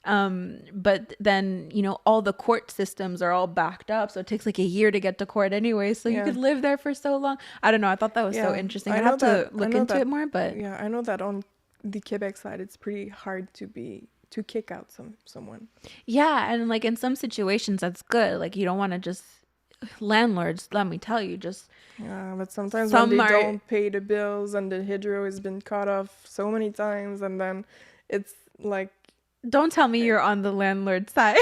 But then, you know, all the court systems are all backed up. So it takes like a year to get to court anyway. So you could live there for so long. I don't know. I thought that was so interesting. I'd have to look into it more, but. Yeah, I know that on the Quebec side, it's pretty hard to kick out someone. Yeah, and like in some situations that's good. Like you don't want to just landlords, let me tell you, just yeah, but sometimes when they don't pay the bills and the hydro has been cut off so many times, and then it's like, don't tell me you're on the landlord side.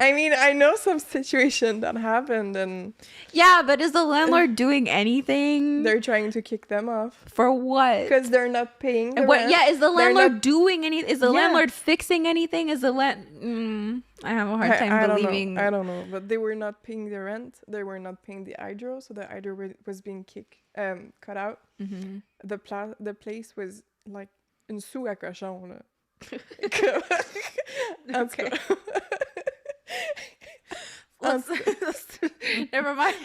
I mean, I know some situation that happened, and yeah, but is the landlord doing anything? They're trying to kick them off. For what? Because they're not paying the rent. Yeah, is the landlord doing anything? Is the landlord fixing anything? Is the I have a hard time believing. I don't know, but they were not paying the rent. They were not paying the hydro, so the hydro was being cut out. Mm-hmm. The place was like une sous à cochon là. Okay. Never mind.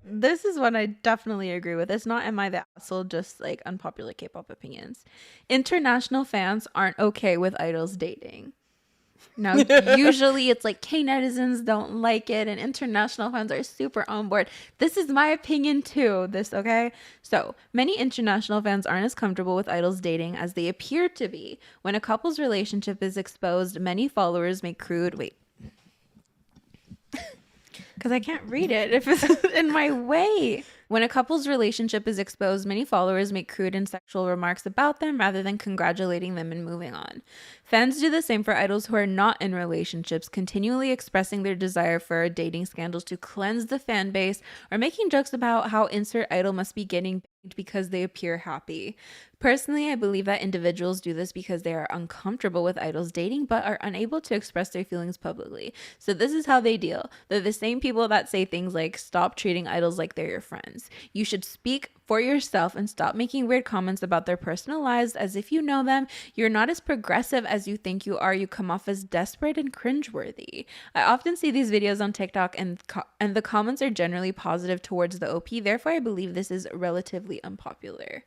This is one I definitely agree with. It's not am I the asshole, just like unpopular K-pop opinions. International fans aren't okay with idols dating. Now, usually it's like K-netizens don't like it and international fans are super on board. This is my opinion too, okay? So, many international fans aren't as comfortable with idols dating as they appear to be. When a couple's relationship is exposed, many followers make crude... Because I can't read it if it's in my way. When a couple's relationship is exposed, many followers make crude and sexual remarks about them rather than congratulating them and moving on. Fans do the same for idols who are not in relationships, continually expressing their desire for dating scandals to cleanse the fan base or making jokes about how insert idol must be getting banged because they appear happy. Personally, I believe that individuals do this because they are uncomfortable with idols dating but are unable to express their feelings publicly. So this is how they deal. They're the same people that say things like, stop treating idols like they're your friends. You should speak for yourself and stop making weird comments about their personal lives as if you know them. You're not as progressive as you think you are. You come off as desperate and cringeworthy. I often see these videos on TikTok and the comments are generally positive towards the OP. Therefore, I believe this is relatively unpopular.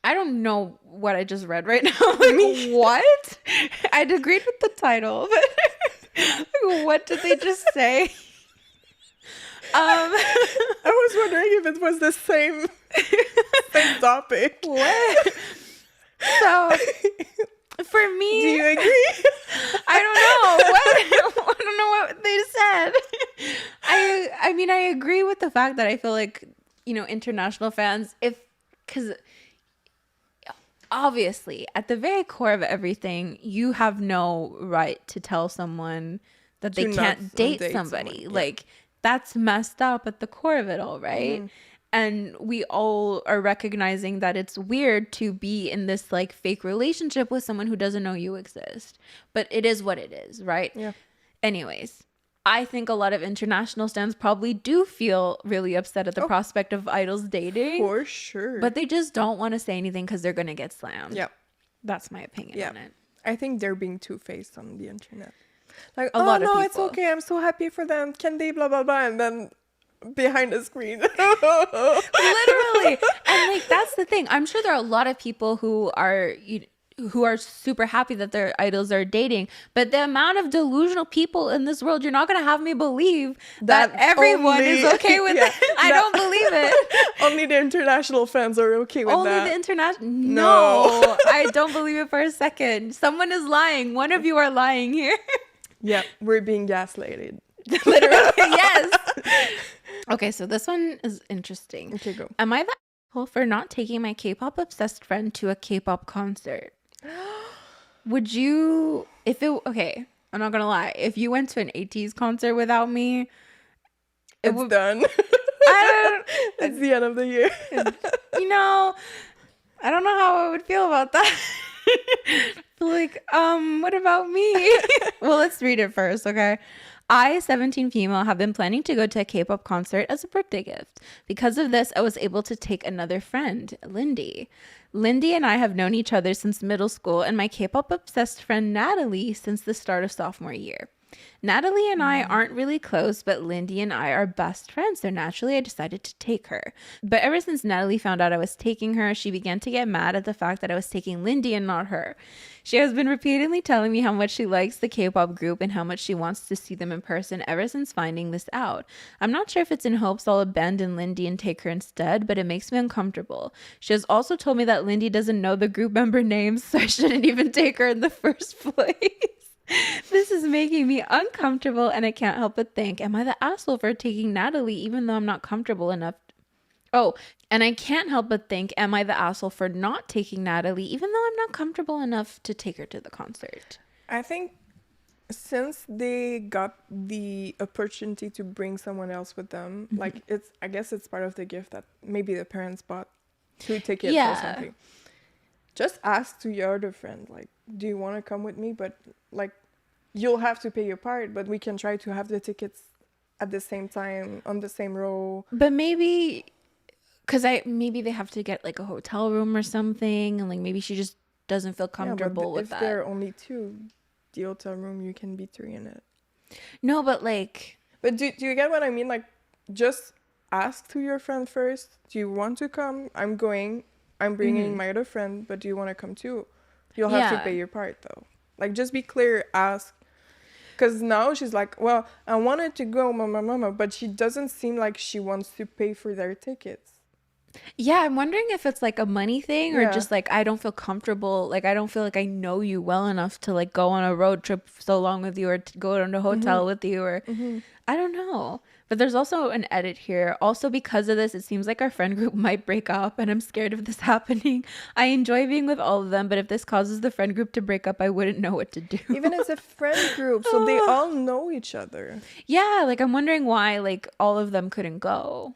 I don't know what I just read right now. Like, what? I'd agreed with the title, but what did they just say? I was wondering if it was the same topic. What? So For me, Do you agree? I don't know. What? I don't know what they said. I mean, I agree with the fact that I feel like, international fans, because obviously at the very core of everything, you have no right to tell someone that they To can't not date date somebody. someone, yeah. Like, that's messed up at the core of it all, right? And we all are recognizing that it's weird to be in this like fake relationship with someone who doesn't know you exist. But it is what it is, right? Yeah. Anyways, I think a lot of international stans probably do feel really upset at the prospect of idols dating. For sure. But they just don't want to say anything because they're going to get slammed. Yeah. That's my opinion on it. I think they're being two-faced on the internet. Like, A lot of no, people. it's okay. I'm so happy for them. Can they blah, blah, blah. And then behind the screen. Literally. And like, that's the thing. I'm sure there are a lot of people who are super happy that their idols are dating, but the amount of delusional people in this world, you're not going to have me believe that everyone is okay with it. I don't believe it. Only the international fans are okay with that. Only the international. No, I don't believe it for a second. Someone is lying. One of you are lying here. Yeah, we're being gaslighted. Literally, yes. Okay, so this one is interesting. Okay, go. Am I the asshole for not taking my K-pop obsessed friend to a K-pop concert? Would you, okay, I'm not gonna lie. If you went to an ATEEZ concert without me, It's done. It's the end of the year. I don't know how I would feel about that. Like, what about me? Well, let's read it first, okay? I, 17 female, have been planning to go to a K-pop concert as a birthday gift. Because of this, I was able to take another friend, Lindy. Lindy and I have known each other since middle school, and my K-pop obsessed friend Natalie since the start of sophomore year. Natalie and I aren't really close, but Lindy and I are best friends, so naturally I decided to take her. But ever since Natalie found out I was taking her, she began to get mad at the fact that I was taking Lindy and not her. She has been repeatedly telling me how much she likes the K-pop group and how much she wants to see them in person ever since finding this out. I'm not sure if it's in hopes I'll abandon Lindy and take her instead, but it makes me uncomfortable. She has also told me that Lindy doesn't know the group member names, so I shouldn't even take her in the first place. This is making me uncomfortable, and I can't help but think, am I the asshole for taking Natalie even though I'm not comfortable enough? And I can't help but think, am I the asshole for not taking Natalie even though I'm not comfortable enough to take her to the concert? I think since they got the opportunity to bring someone else with them, like I guess it's part of the gift that maybe the parents bought 2 tickets or something. Just ask to your other friend, like, do you want to come with me? But like, you'll have to pay your part, but we can try to have the tickets at the same time on the same row. But maybe, because maybe they have to get like a hotel room or something, and like maybe she just doesn't feel comfortable with that. If there are only 2, the hotel room, you can be 3 in it. No, but like. But do you get what I mean? Like, just ask to your friend first. Do you want to come? I'm going. I'm bringing my other friend, but do you want to come too? You'll have to pay your part though. Like, just be clear, ask. Because now she's like, well, I wanted to go, mama, but she doesn't seem like she wants to pay for their tickets. Yeah, I'm wondering if it's like a money thing or just like I don't feel comfortable. Like, I don't feel like I know you well enough to like go on a road trip so long with you or to go to a hotel with you or I don't know. But there's also an edit here. Also, because of this, it seems like our friend group might break up and I'm scared of this happening. I enjoy being with all of them, but if this causes the friend group to break up, I wouldn't know what to do. Even as a friend group, so they all know each other. Yeah, like I'm wondering why like all of them couldn't go.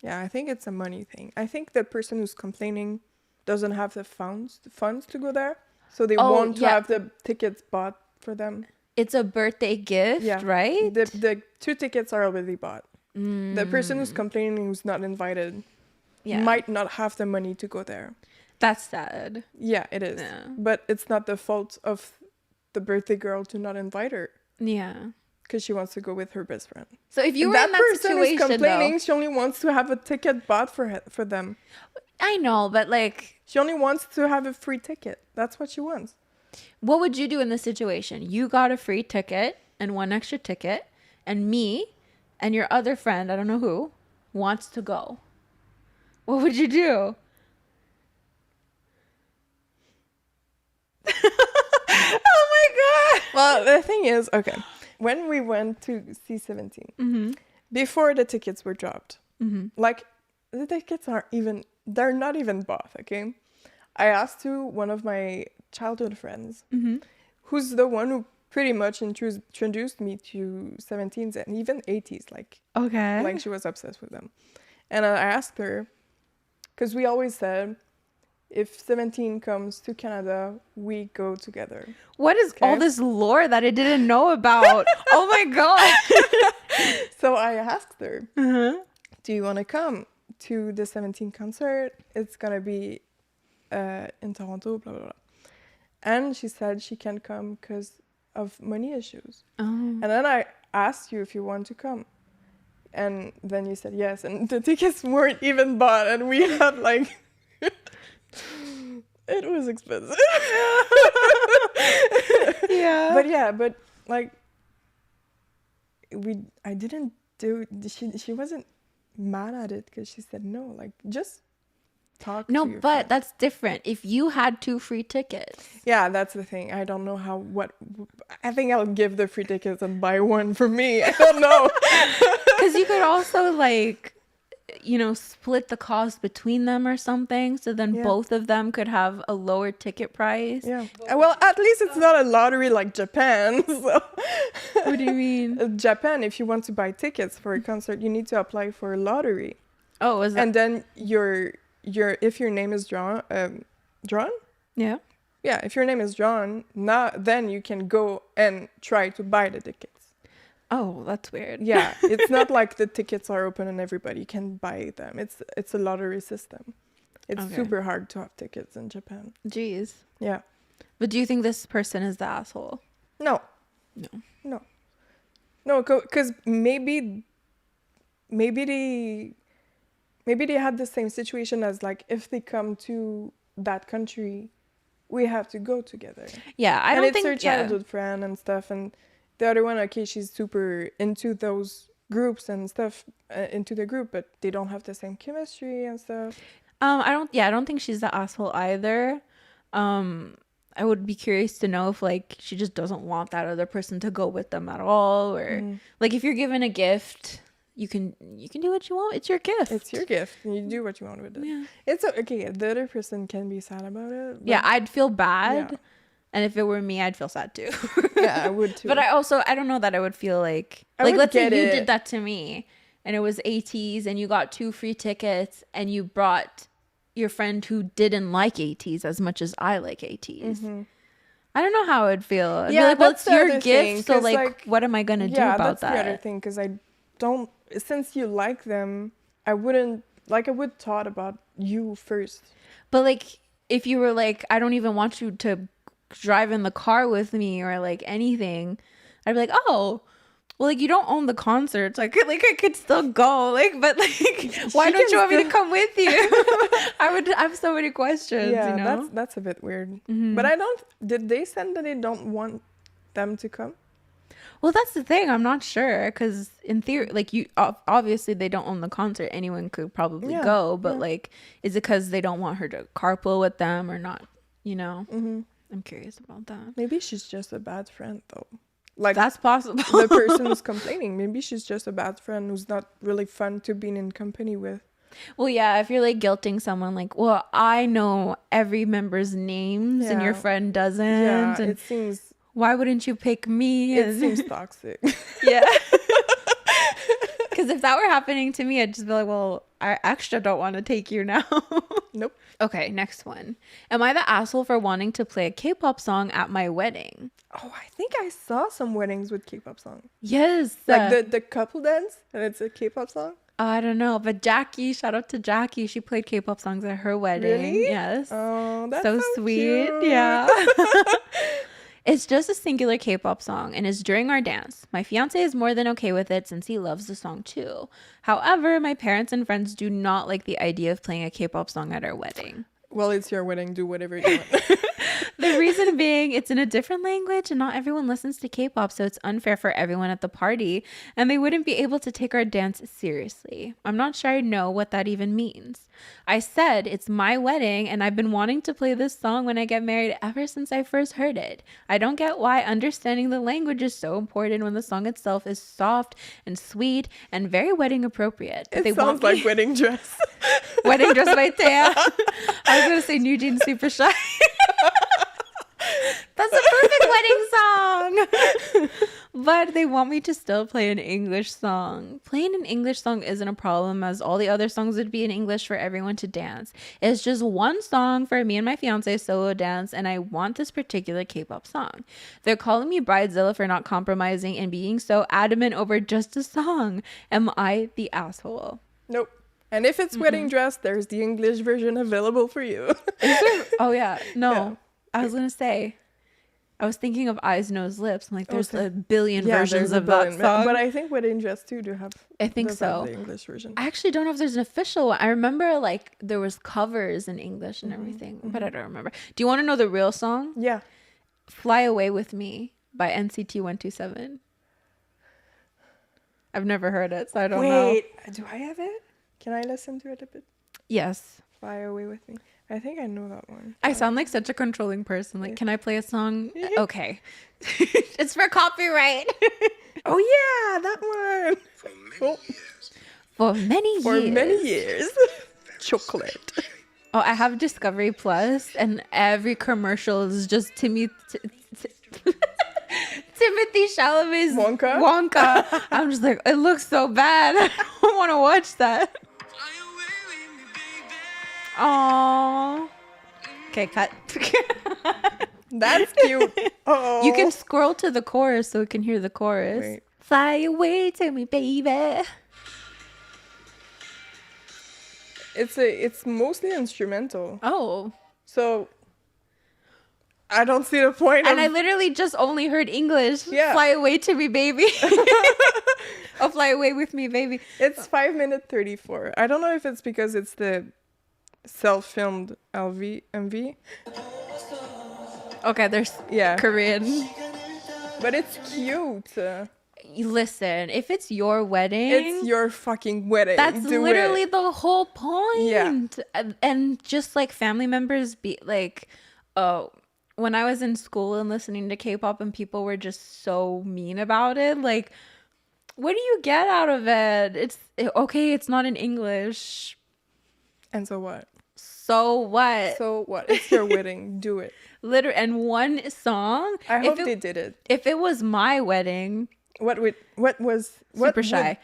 Yeah, I think it's a money thing. I think the person who's complaining doesn't have the funds to go there. So they want to have the tickets bought for them. It's a birthday gift, right? The 2 tickets are already bought. The person who's complaining, who's not invited, might not have the money to go there. That's sad. Yeah, it is. Yeah. But it's not the fault of the birthday girl to not invite her. Yeah. Because she wants to go with her best friend. So if you were in that person situation, is complaining, though, she only wants to have a ticket bought for them. I know, but like... She only wants to have a free ticket. That's what she wants. What would you do in this situation? You got a free ticket and 1 extra ticket, and me and your other friend, I don't know who, wants to go. What would you do? Well, the thing is, okay, when we went to C17, before the tickets were dropped, like, the tickets they're not even bought, okay? I asked to one of my childhood friends, who's the one who pretty much introduced me to 17s and even 80s, like she was obsessed with them. And I asked her, because we always said, if 17 comes to Canada, we go together. What is all this lore that I didn't know about? Oh my God. So I asked her, do you want to come to the 17 concert? It's going to be in Toronto, blah, blah, blah. And she said she can't come because of money issues. And then I asked you if you want to come. And then you said yes. And the tickets weren't even bought. And we had like... It was expensive. Yeah. But like... I didn't do... She wasn't mad at it because she said no. Like, just... talk No, to your but friend. that's different. If you had 2 free tickets. Yeah, that's the thing. I don't know I think I'll give the free tickets and buy one for me. I don't know. Because you could also, like, split the cost between them or something. So then both of them could have a lower ticket price. Yeah. Well, at least it's not a lottery like Japan. So. What do you mean? Japan, if you want to buy tickets for a concert, you need to apply for a lottery. Oh, is that? And then if your name is drawn, yeah, if your name is drawn, then you can go and try to buy the tickets. Oh, that's weird. Yeah, it's not like the tickets are open and everybody can buy them. It's a lottery system. It's super hard to have tickets in Japan. Jeez. Yeah. But do you think this person is the asshole? No, because maybe they had the same situation as, like, if they come to that country, we have to go together. Yeah, I don't think... And it's her childhood friend and stuff. And the other one, okay, she's super into those groups and stuff, into the group, but they don't have the same chemistry and stuff. I don't think she's the asshole either. I would be curious to know if, like, she just doesn't want that other person to go with them at all. Or, like, if you're given a gift... You can do what you want. It's your gift. It's your gift. And you do what you want with it. Yeah. It's okay. The other person can be sad about it. Yeah, I'd feel bad. Yeah. And if it were me, I'd feel sad too. Yeah, I would too. But I don't know that I would feel like let's say you did that to me and it was ATs and you got 2 free tickets and you brought your friend who didn't like ATs as much as I like ATs. I don't know how I would feel. I'd be like, well, it's your gift. So like, what am I going to do about that? Yeah, that's the other thing. Because I don't... Since you like them, I would thought about you first. But like, if you were like, I don't even want you to drive in the car with me or like anything, I'd be like, oh, well, like, you don't own the concerts. Like I could still go. Like, but like, why don't you want me to come with you? I would have so many questions. Yeah, that's a bit weird. But did they send that they don't want them to come? Well, that's the thing. I'm not sure because in theory, like, you obviously they don't own the concert. Anyone could probably go, but like, is it because they don't want her to carpool with them or not? I'm curious about that. Maybe she's just a bad friend, though. Like, that's possible. The person who's complaining, maybe she's just a bad friend who's not really fun to be in company with. Well, yeah, if you're like guilting someone, like, well, I know every member's names and your friend doesn't. Yeah, and it seems. Why wouldn't you pick me? It seems toxic. Yeah. Because if that were happening to me, I'd just be like, well, I actually don't want to take you now. Nope. Okay, next one. Am I the asshole for wanting to play a K-pop song at my wedding? Oh, I think I saw some weddings with K-pop songs. Yes. Like the couple dance and it's a K-pop song? I don't know, but Jackie, shout out to Jackie. She played K-pop songs at her wedding. Really? Yes. Oh, that's so sweet. Cute. Yeah. It's just a singular K-pop song and is during our dance. My fiance is more than okay with it since he loves the song too. However, my parents and friends do not like the idea of playing a K-pop song at our wedding. Well, it's your wedding. Do whatever you want. The reason being, it's in a different language and not everyone listens to K-pop, so it's unfair for everyone at the party, and they wouldn't be able to take our dance seriously. I'm not sure I know what that even means. I said it's my wedding, and I've been wanting to play this song when I get married ever since I first heard it. I don't get why understanding the language is so important when the song itself is soft and sweet and very wedding appropriate. But It sounds like Wedding Dress. Wedding Dress by Taya. I was going to say New Jeans Super Shy. That's a perfect wedding song. But they want me to still play an English song. Playing an English song isn't a problem, as all the other songs would be in English for everyone to dance. It's just one song for me and my fiance solo dance, and I want this particular K-pop song. They're calling me bridezilla for not compromising and being so adamant over just a song. Am I the asshole? Nope. And if it's Wedding Dress, there's the English version available for you. Is there? Oh, yeah. No. Yeah. I was going to say, I was thinking of Eyes, Nose, Lips. I'm like, there's Okay. a billion Yeah, versions there's a of that billion, song. but I think Wedding Dress too do have. I think does have so. the English version. I actually don't know if there's an official one. I remember like there was covers in English and everything, but I don't remember. Do you want to know the real song? Yeah. Fly Away With Me by NCT 127. I've never heard it, so I don't know. Wait, do I have it? Can I listen to it a bit? Yes. Fly Away With Me. I think I know that one. I sound like such a controlling person. Like, can I play a song? Yeah. Okay. It's for copyright. Oh yeah, that one. For many years. For many years. Chocolate. Oh, I have Discovery Plus, and every commercial is just Timothy Chalamet's Wonka. I'm just like, it looks so bad. I don't want to watch that. Aww. Okay, cut. That's cute. Oh. You can scroll to the chorus so we can hear the chorus. Wait. Fly away to me, baby. It's mostly instrumental. Oh. So I don't see the point And of I literally just only heard English. Yeah. Fly away to me, baby. Oh, fly away with me, baby. It's 5 minute 34. I don't know if it's because it's the self-filmed MV. Okay, there's Yeah. Korean. But it's cute. Listen, if it's your wedding, It's your fucking wedding. that's Do literally it. the whole point. Yeah. And just like family members be like, oh, when I was in school and listening to K-pop and people were just so mean about it, like, what do you get out of it? It's okay, it's not in English. And so what? So what? So what? It's your wedding. Do it. Literally, and one song. I hope they did it. If it was my wedding, What was Super Shy.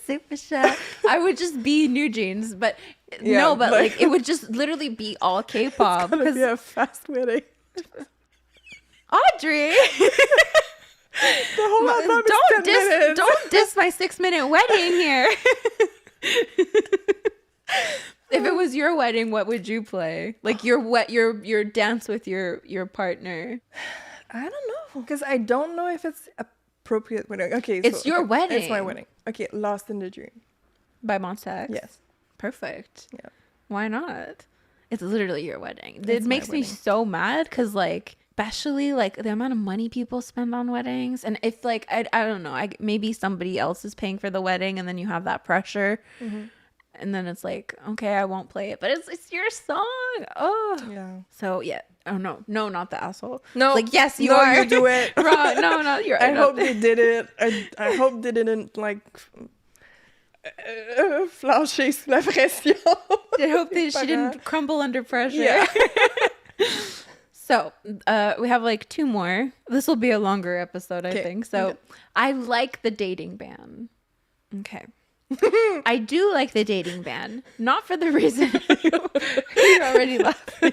Super Shy. I would just be New Jeans, but Yeah, no, but like- like it would just literally be all K-pop. Gonna be Because a fast wedding. Audrey, The whole album is 10 minutes. don't diss my 6-minute wedding here. If it was your wedding, what would you play? Like your dance with your partner. I don't know, because I don't know if it's appropriate wedding. Okay, It's your wedding. It's my wedding. Okay, Lost in the Dream. By Monsta X? Yes. Perfect. Yeah. Why not? It's literally your wedding. It's It my makes me wedding. so mad because, like, especially like the amount of money people spend on weddings, and if like I don't know, maybe somebody else is paying for the wedding, and then you have that pressure, and then it's like, okay, I won't play it, but it's your song. Oh, Yeah. so yeah. Oh no, not the asshole. No. Like yes, you No, are. you do it. Wrong. No, you're. I hope they did it. I hope they didn't like flancher sous la pression. I hope that she didn't crumble under pressure. Yeah. So, we have like 2 more. This will be a longer episode, I Okay. think. So, I like the dating ban. Okay. I do like the dating ban. Not for the reason you're already laughing.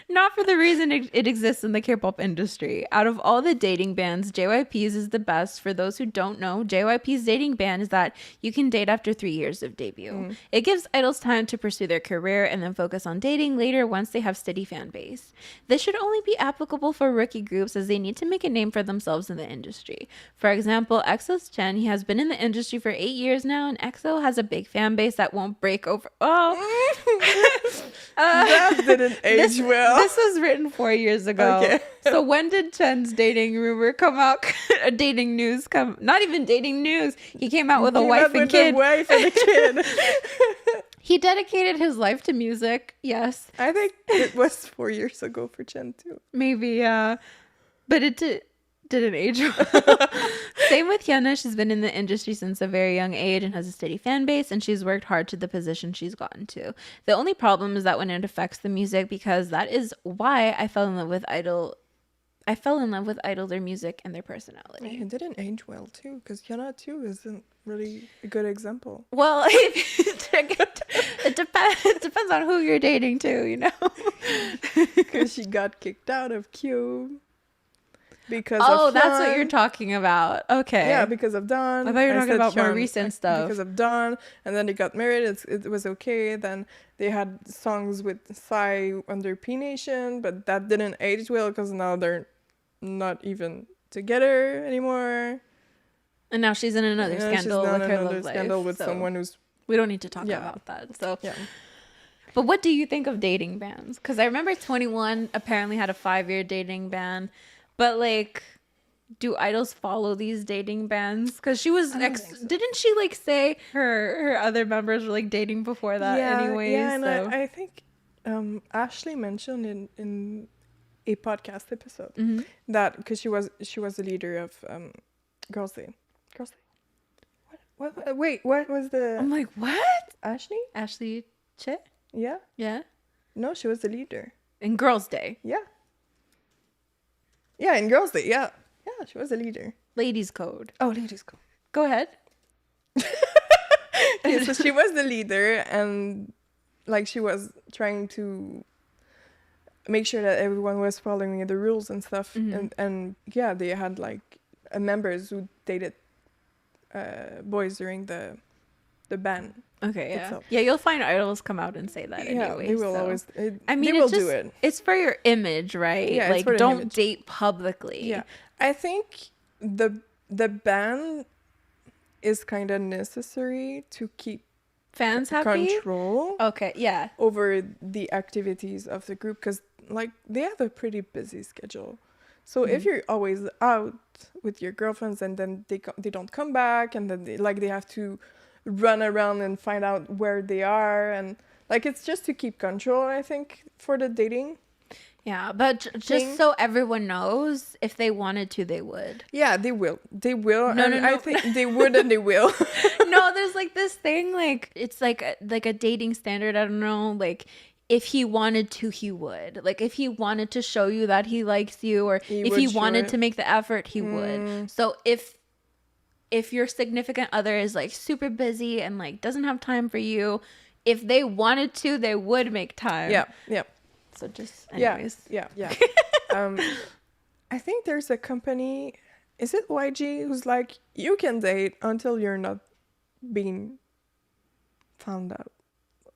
Not for the reason it exists in the K-pop industry. Out of all the dating bans, JYP's is the best. For those who don't know, JYP's dating ban is that you can date after 3 years of debut. It gives idols time to pursue their career and then focus on dating later once they have steady fan base. This should only be applicable for rookie groups, as they need to make a name for themselves in the industry. For example, EXO's Chen, he has been in the industry for 8 years now, 21 EXO has a big fan base that won't break over. Oh, That didn't age well. This was written 4 years ago. Okay. So when did Chen's dating rumor come out? Dating news come? Not even dating news. He came out with a wife and kid. A wife and a kid. He dedicated his life to music. Yes. I think it was 4 years ago for Chen too. Maybe, yeah. But it didn't age well. Same with Hyuna. She's been in the industry since a very young age and has a steady fan base, and she's worked hard to the position she's gotten to. The only problem is that when it affects the music, because that is why I fell in love with Idol. I fell in love with Idol, their music, and their personality. It didn't age well too, because Hyuna too isn't really a good example. Well, it depends on who you're dating too, you know. Because she got kicked out of Cube. Because of that's what Dawn. you're talking about. Okay. Yeah, because of Dawn. I thought you were talking said about more Hyun, recent stuff. Because of Dawn, and then they got married. It was okay. Then they had songs with Psy under P Nation, but that didn't age well because now they're not even together anymore. And now she's in another scandal with her love life. Scandal with so someone who's. We don't need to talk about that. So. Yeah. But what do you think of dating bans? Because I remember 21 apparently had a 5-year dating ban. But, like, do idols follow these dating bans? Because she was... Didn't she, like, say her other members were, like, dating before that anyways? Yeah, and so. I think Ashley mentioned in a podcast episode that... Because she was the leader of Girls' Day. Girls' Day? What? Wait, what was the... I'm like, what? Ashley? Ashley Che? Yeah? Yeah? No, she was the leader. In Girls' Day? Yeah. Yeah, in Girls' Day, yeah. Yeah, she was a leader. Ladies' Code. Oh, Ladies' Code. Go ahead. Yeah, so she was the leader, and, like, she was trying to make sure that everyone was following the rules and stuff. And yeah, they had, like, members who dated boys during the ban. Okay, yeah. itself. Yeah, you'll find idols come out and say that anyway. They will so. always... I mean, they will do it. It's for your image, right? Yeah, like, it's for don't image. date publicly. Yeah. I think the ban is kind of necessary to keep Fans happy? control Okay, yeah. over the activities of the group, because, like, they have a pretty busy schedule. So if you're always out with your girlfriends and then they don't come back, and then they have to run around and find out where they are, and, like, it's just to keep control, I think, for the dating. Yeah, but just so everyone knows, if they wanted to, they would. Yeah, they will. They will. No. I think they would and they will. No, there's, like, this thing, like, it's like a dating standard. I don't know, like, if he wanted to, he would. Like, if he wanted to show you that he likes you, or if he wanted to make the effort, he would. So if your significant other is, like, super busy and, like, doesn't have time for you, if they wanted to, they would make time. Yeah. So just anyways. Yeah. I think there's a company, is it YG, who's like, you can date until you're not being found out,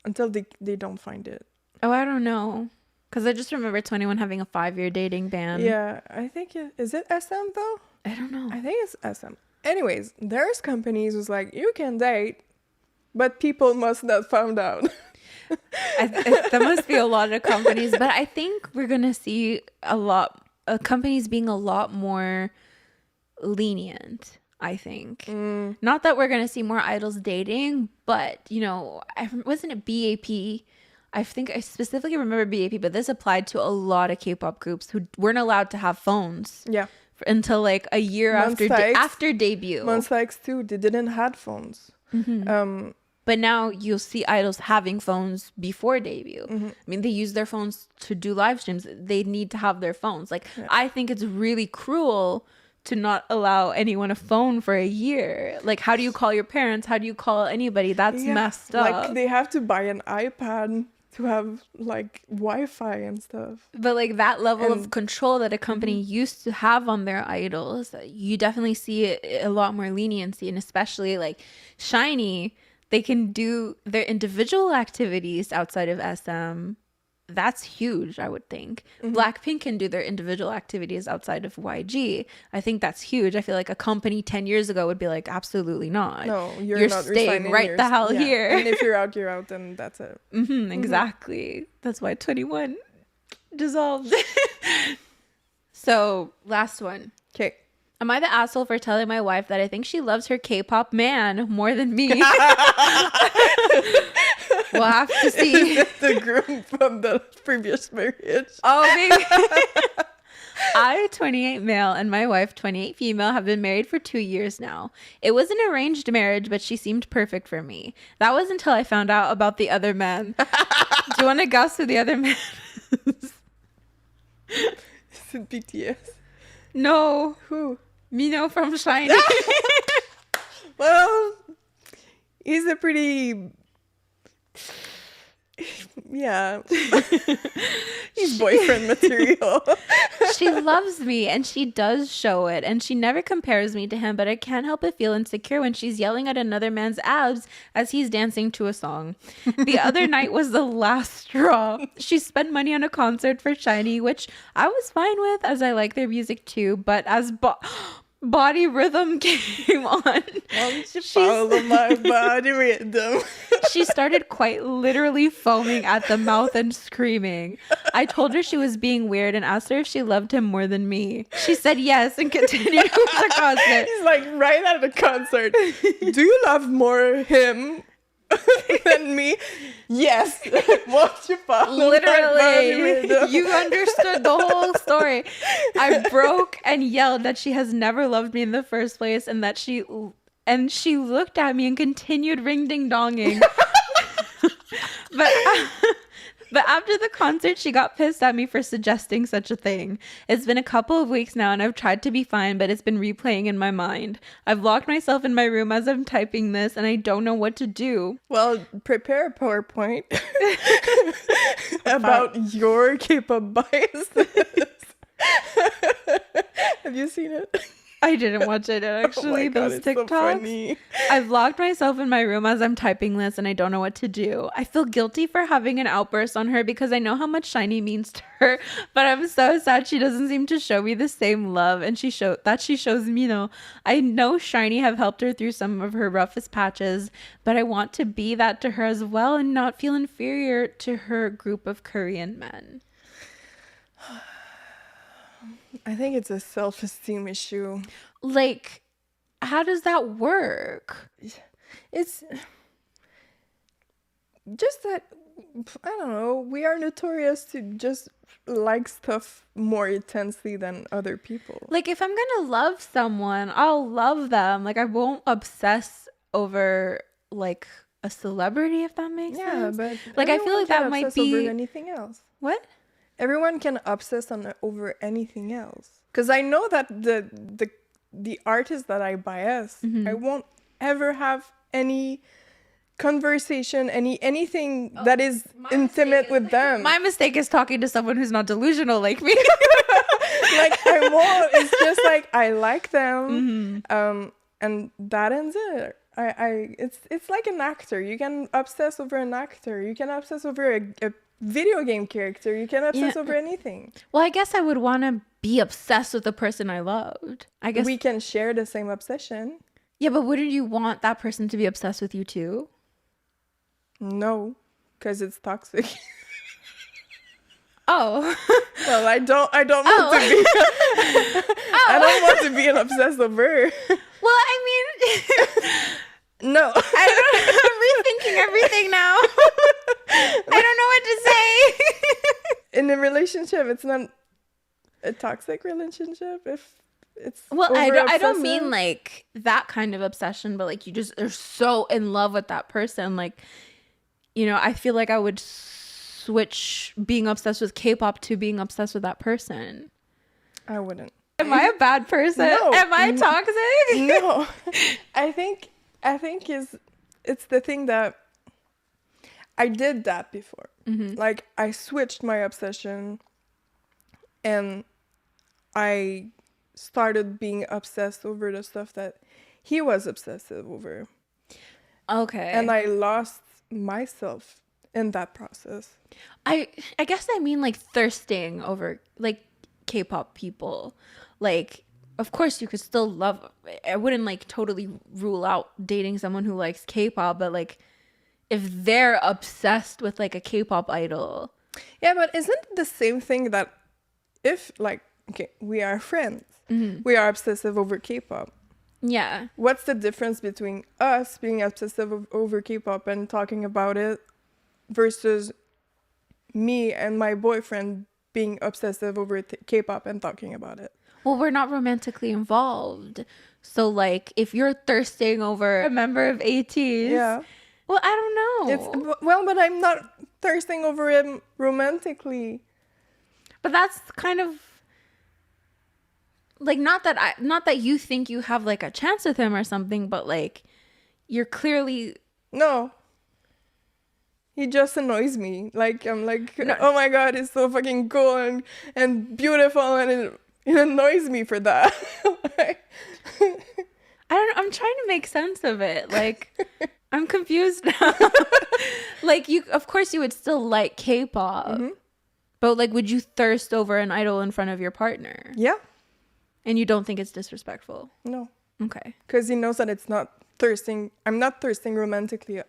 until they don't find it. Oh, I don't know. Because I just remember 21 having a 5-year dating ban. Yeah, I think is it SM though? I don't know. I think it's SM. Anyways, there's companies who's like, you can date, but people must not found out. There must be a lot of companies, but I think we're gonna see a lot companies being a lot more lenient. I think not that we're gonna see more idols dating, but wasn't it BAP? I think I specifically remember BAP, but this applied to a lot of K-pop groups who weren't allowed to have phones. Yeah. Until, like, a year after debut. Monsta too, they didn't had phones. But now you'll see idols having phones before debut. I mean, they use their phones to do live streams. They need to have their phones. Like, I think it's really cruel to not allow anyone a phone for a year. Like, how do you call your parents? How do you call anybody? That's messed up. Like, they have to buy an iPad to have, like, Wi-Fi and stuff. But, like, that level of control that a company used to have on their idols, you definitely see a lot more leniency. And especially, like, SHINee, they can do their individual activities outside of SM that's huge, I would think. Blackpink can do their individual activities outside of YG. I think that's huge. I feel like a company 10 years ago would be like, absolutely not. No, you're not staying resigning right the hell here. And if you're out, then that's it. Exactly. That's why 21 dissolved. So, last one. Okay. Am I the asshole for telling my wife that I think she loves her K-pop man more than me? We'll have to see. The groom from the previous marriage. Oh, maybe. I, 28 male, and my wife, 28 female, have been married for 2 years now. It was an arranged marriage, but she seemed perfect for me. That was until I found out about the other man. Do you want to guess who the other man is? Is it BTS? No. Who? Mino from SHINee. Well, he's a pretty... Yeah. He's boyfriend material. She loves me and she does show it, and she never compares me to him, but I can't help but feel insecure when she's yelling at another man's abs as he's dancing to a song. The other night was the last straw. She spent money on a concert for SHINee, which I was fine with as I like their music too, but as Body Rhythm came on, Why don't you follow my body rhythm? She started quite literally foaming at the mouth and screaming. I told her she was being weird and asked her if she loved him more than me. She said yes and continued with the concert. He's like right at the concert. Do you love more him than me? Yes. Won't you follow my body Literally, rhythm? you understood the whole story. I broke and yelled that she has never loved me in the first place, and that she looked at me and continued ring ding donging. But after the concert, she got pissed at me for suggesting such a thing. It's been a couple of weeks now, and I've tried to be fine, but it's been replaying in my mind. I've locked myself in my room as I'm typing this, and I don't know what to do. Well, prepare a PowerPoint about your K-pop biases. Have you seen it? I didn't watch it actually. Oh my God, those it's so TikToks. funny. I've locked myself in my room as I'm typing this, and I don't know what to do. I feel guilty for having an outburst on her because I know how much SHINee means to her, but I'm so sad she doesn't seem to show me the same love, and she shows me. I know SHINee have helped her through some of her roughest patches, but I want to be that to her as well and not feel inferior to her group of Korean men. I think it's a self-esteem issue. Like, how does that work? It's just that, I don't know, we are notorious to just like stuff more intensely than other people. Like, if I'm gonna love someone, I'll love them. Like, I won't obsess over, like, a celebrity, if that makes sense. But like, I feel like that might be over anything else. What? Everyone can obsess over anything else. Because I know that the artists that I bias, I won't ever have any conversation, anything that is intimate with them. My mistake is talking to someone who's not delusional like me. Like, I won't. It's just like, I like them, and that ends it. It's like an actor. You can obsess over an actor. You can obsess over a video game character. You can obsess over anything. Well, I guess I would want to be obsessed with the person I loved. I guess we can share the same obsession. Yeah, but wouldn't you want that person to be obsessed with you too? No, because it's toxic. Oh. Well, I don't want to be. I don't want to be an obsessed over. Well, I mean, no. I'm rethinking everything now. I don't know what to say. In a relationship, it's not a toxic relationship if it's well, I don't mean like that kind of obsession, but like you just are so in love with that person. Like, you know, I feel like I would switch being obsessed with K-pop to being obsessed with that person. I wouldn't. Am I a bad person? No. Am I toxic? No. I think it's the thing that I did that before. Like, I switched my obsession and I started being obsessed over the stuff that he was obsessive over. Okay. And I lost myself in that process. I guess I mean like thirsting over like K-pop people. Like, of course you could still love, I wouldn't like totally rule out dating someone who likes K-pop, but like if they're obsessed with like a K-pop idol. Yeah, but isn't it the same thing that if like, okay, we are friends, we are obsessive over K-pop. Yeah. What's the difference between us being obsessive over K-pop and talking about it versus me and my boyfriend being obsessive over K-pop and talking about it? Well, we're not romantically involved. So like if you're thirsting over a member of ATEEZ, Yeah. well, I don't know. But I'm not thirsting over him romantically. But that's kind of like not that you think you have like a chance with him or something, but like you're clearly No. He just annoys me. Like, I'm like, No. oh my God, it's so fucking cool and beautiful, and it annoys me for that. I don't know, I'm trying to make sense of it. Like I'm confused now. Like you, of course you would still like K-pop, but like would you thirst over an idol in front of your partner? Yeah. And you don't think it's disrespectful? No. Okay. Because he knows that it's not thirsting. I'm not thirsting romantically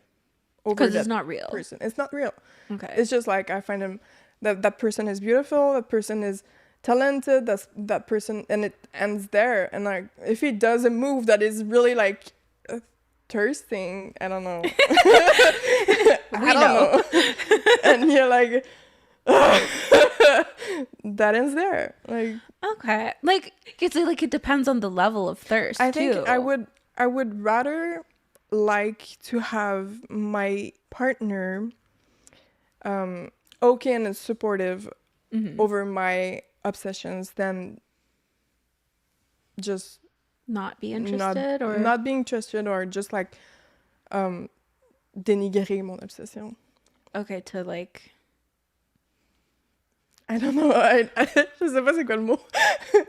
over Because that it's not real. person. It's not real. Okay. It's just like I find him, that person is beautiful, that person is talented, that person, and it ends there. And like if he does a move that is really like thirsting, I don't know. We know. And you're like, that ends there. Like, Okay. Like it's like it depends on the level of thirst. I think too. I would rather like to have my partner okay and supportive over my obsessions than just not be interested or not being interested, or just like dénigrer mon obsession. okay to like I don't know. Je sais pas c'est quoi le mot.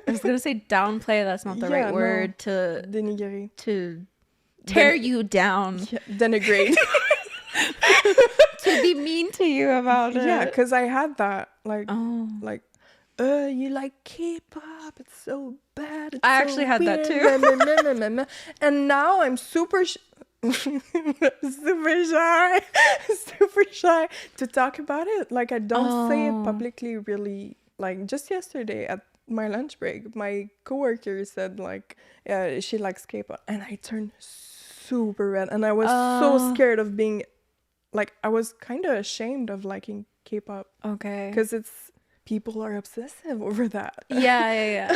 I was gonna say downplay. That's not the right word. To dénigrer. To tear you down. Yeah, denigrate. To be mean to you about it. Yeah, because I had that. Like, Oh. like, you like K-pop? It's so bad. It's I so actually had that weird. too. And now I'm super super shy, super shy to talk about it. Like, I don't say it publicly, really. Like, just yesterday at my lunch break, my coworker said, like, yeah, she likes K-pop, and I turned super red, and I was so scared of being, like, I was kind of ashamed of liking K-pop. Okay. Because people are obsessive over that. Yeah.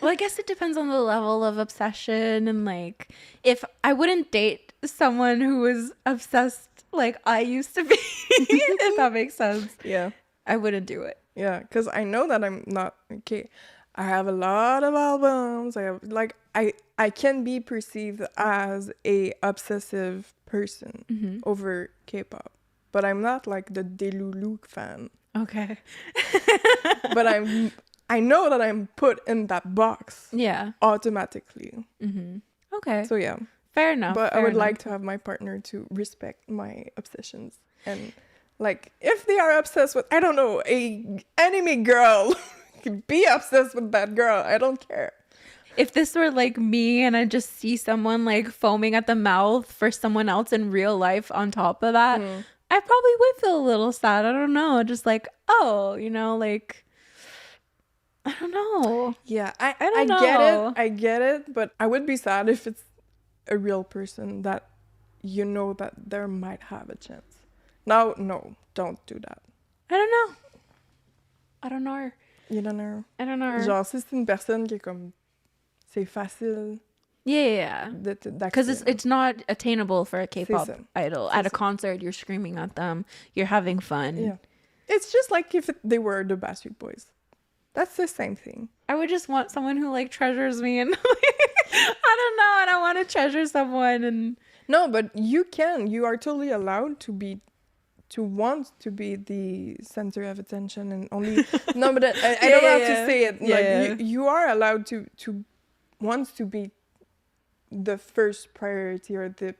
Well, I guess it depends on the level of obsession, and like if I wouldn't date someone who was obsessed like I used to be, if that makes sense. Yeah. I wouldn't do it. Yeah, because I know that I'm not okay. I have a lot of albums. I have like I can be perceived as a obsessive person over K-pop, but I'm not like the Delusional fan. Okay. But I know that I'm put in that box. Yeah. Automatically. Okay. So yeah. Fair enough. But I would like to have my partner to respect my obsessions, and like if they are obsessed with, I don't know, a anime girl, be obsessed with that girl. I don't care. If this were like me and I just see someone like foaming at the mouth for someone else in real life on top of that, I probably would feel a little sad. I don't know. Just like, oh, you know, like, I don't know. Yeah, I don't know. get it. I get it. But I would be sad if it's a real person that you know that there might have a chance. No, don't do that. I don't know. I don't know. You don't know. I don't know. Genre, si c'est une personne qui est comme, c'est facile. Yeah. Because it's not attainable for a K-pop idol. At a concert, you're screaming at them. You're having fun. Yeah. It's just like if they were the Backstreet Boys. That's the same thing. I would just want someone who like treasures me, and I don't know. I don't want to treasure someone. And no, but you are totally allowed to want to be the center of attention and only. No, but I don't have to say it. Yeah. Like you are allowed to want to be the first priority or the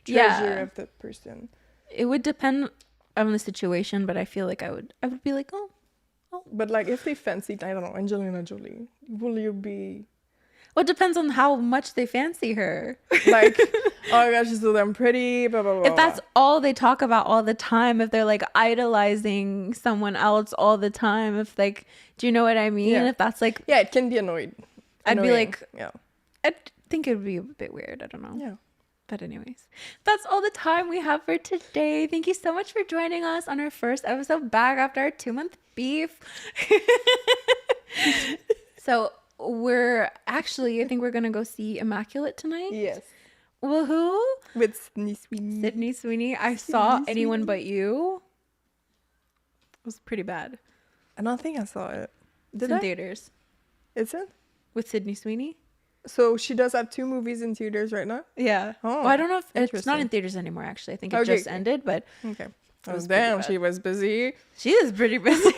treasure of the person. It would depend I'm in the situation, but I feel like I would be like, oh. But like if they fancied, I don't know, Angelina Jolie, will you be Well, it depends on how much they fancy her. like, oh my gosh, she's so damn pretty, blah, blah, blah. If that's all they talk about all the time, if they're like idolizing someone else all the time, if like, do you know what I mean? Yeah. If that's like, yeah, it can be annoying. I'd be like, yeah. I think it would be a bit weird. I don't know. Yeah. But anyways, that's all the time we have for today. Thank you so much for joining us on our first episode back after our 2-month beef. So I think we're going to go see Immaculate tonight. Yes. Woohoo. With Sydney Sweeney. I saw Anyone But You. It was pretty bad. I don't think I saw it. It's in theaters. Is it? With Sydney Sweeney? So she does have 2 movies in theaters right now? Yeah. Oh, well, I don't know if it's not in theaters anymore, actually. I think it just ended, but... Okay. Oh, damn, she was busy. She is pretty busy.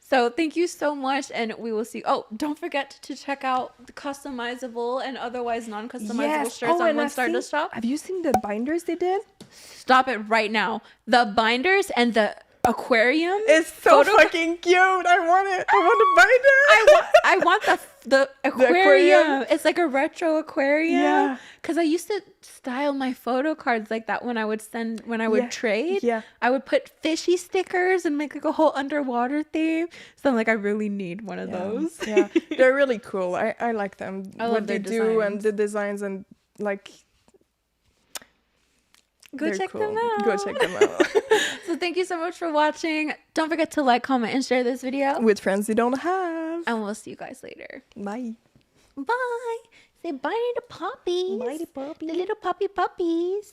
So thank you so much, and we will see. Oh, don't forget to check out the customizable and otherwise non-customizable shirts on OneStardust shop. Have you seen the binders they did? Stop it right now. The binders and the aquarium. It's so fucking cute. I want it. I want a binder. I want the aquarium. It's like a retro aquarium. Yeah. Because I used to style my photo cards like that when I would trade. Yeah. I would put fishy stickers and make like a whole underwater theme. So I'm like, I really need one of those. Yeah. They're really cool. I like them. I what love they their do designs. and the designs and like. Go check them out. Go check them out. So thank you so much for watching. Don't forget to like, comment, and share this video. With friends you don't have. And we'll see you guys later. Bye. Bye. Say bye to the puppies. Bye to puppies. The little puppies.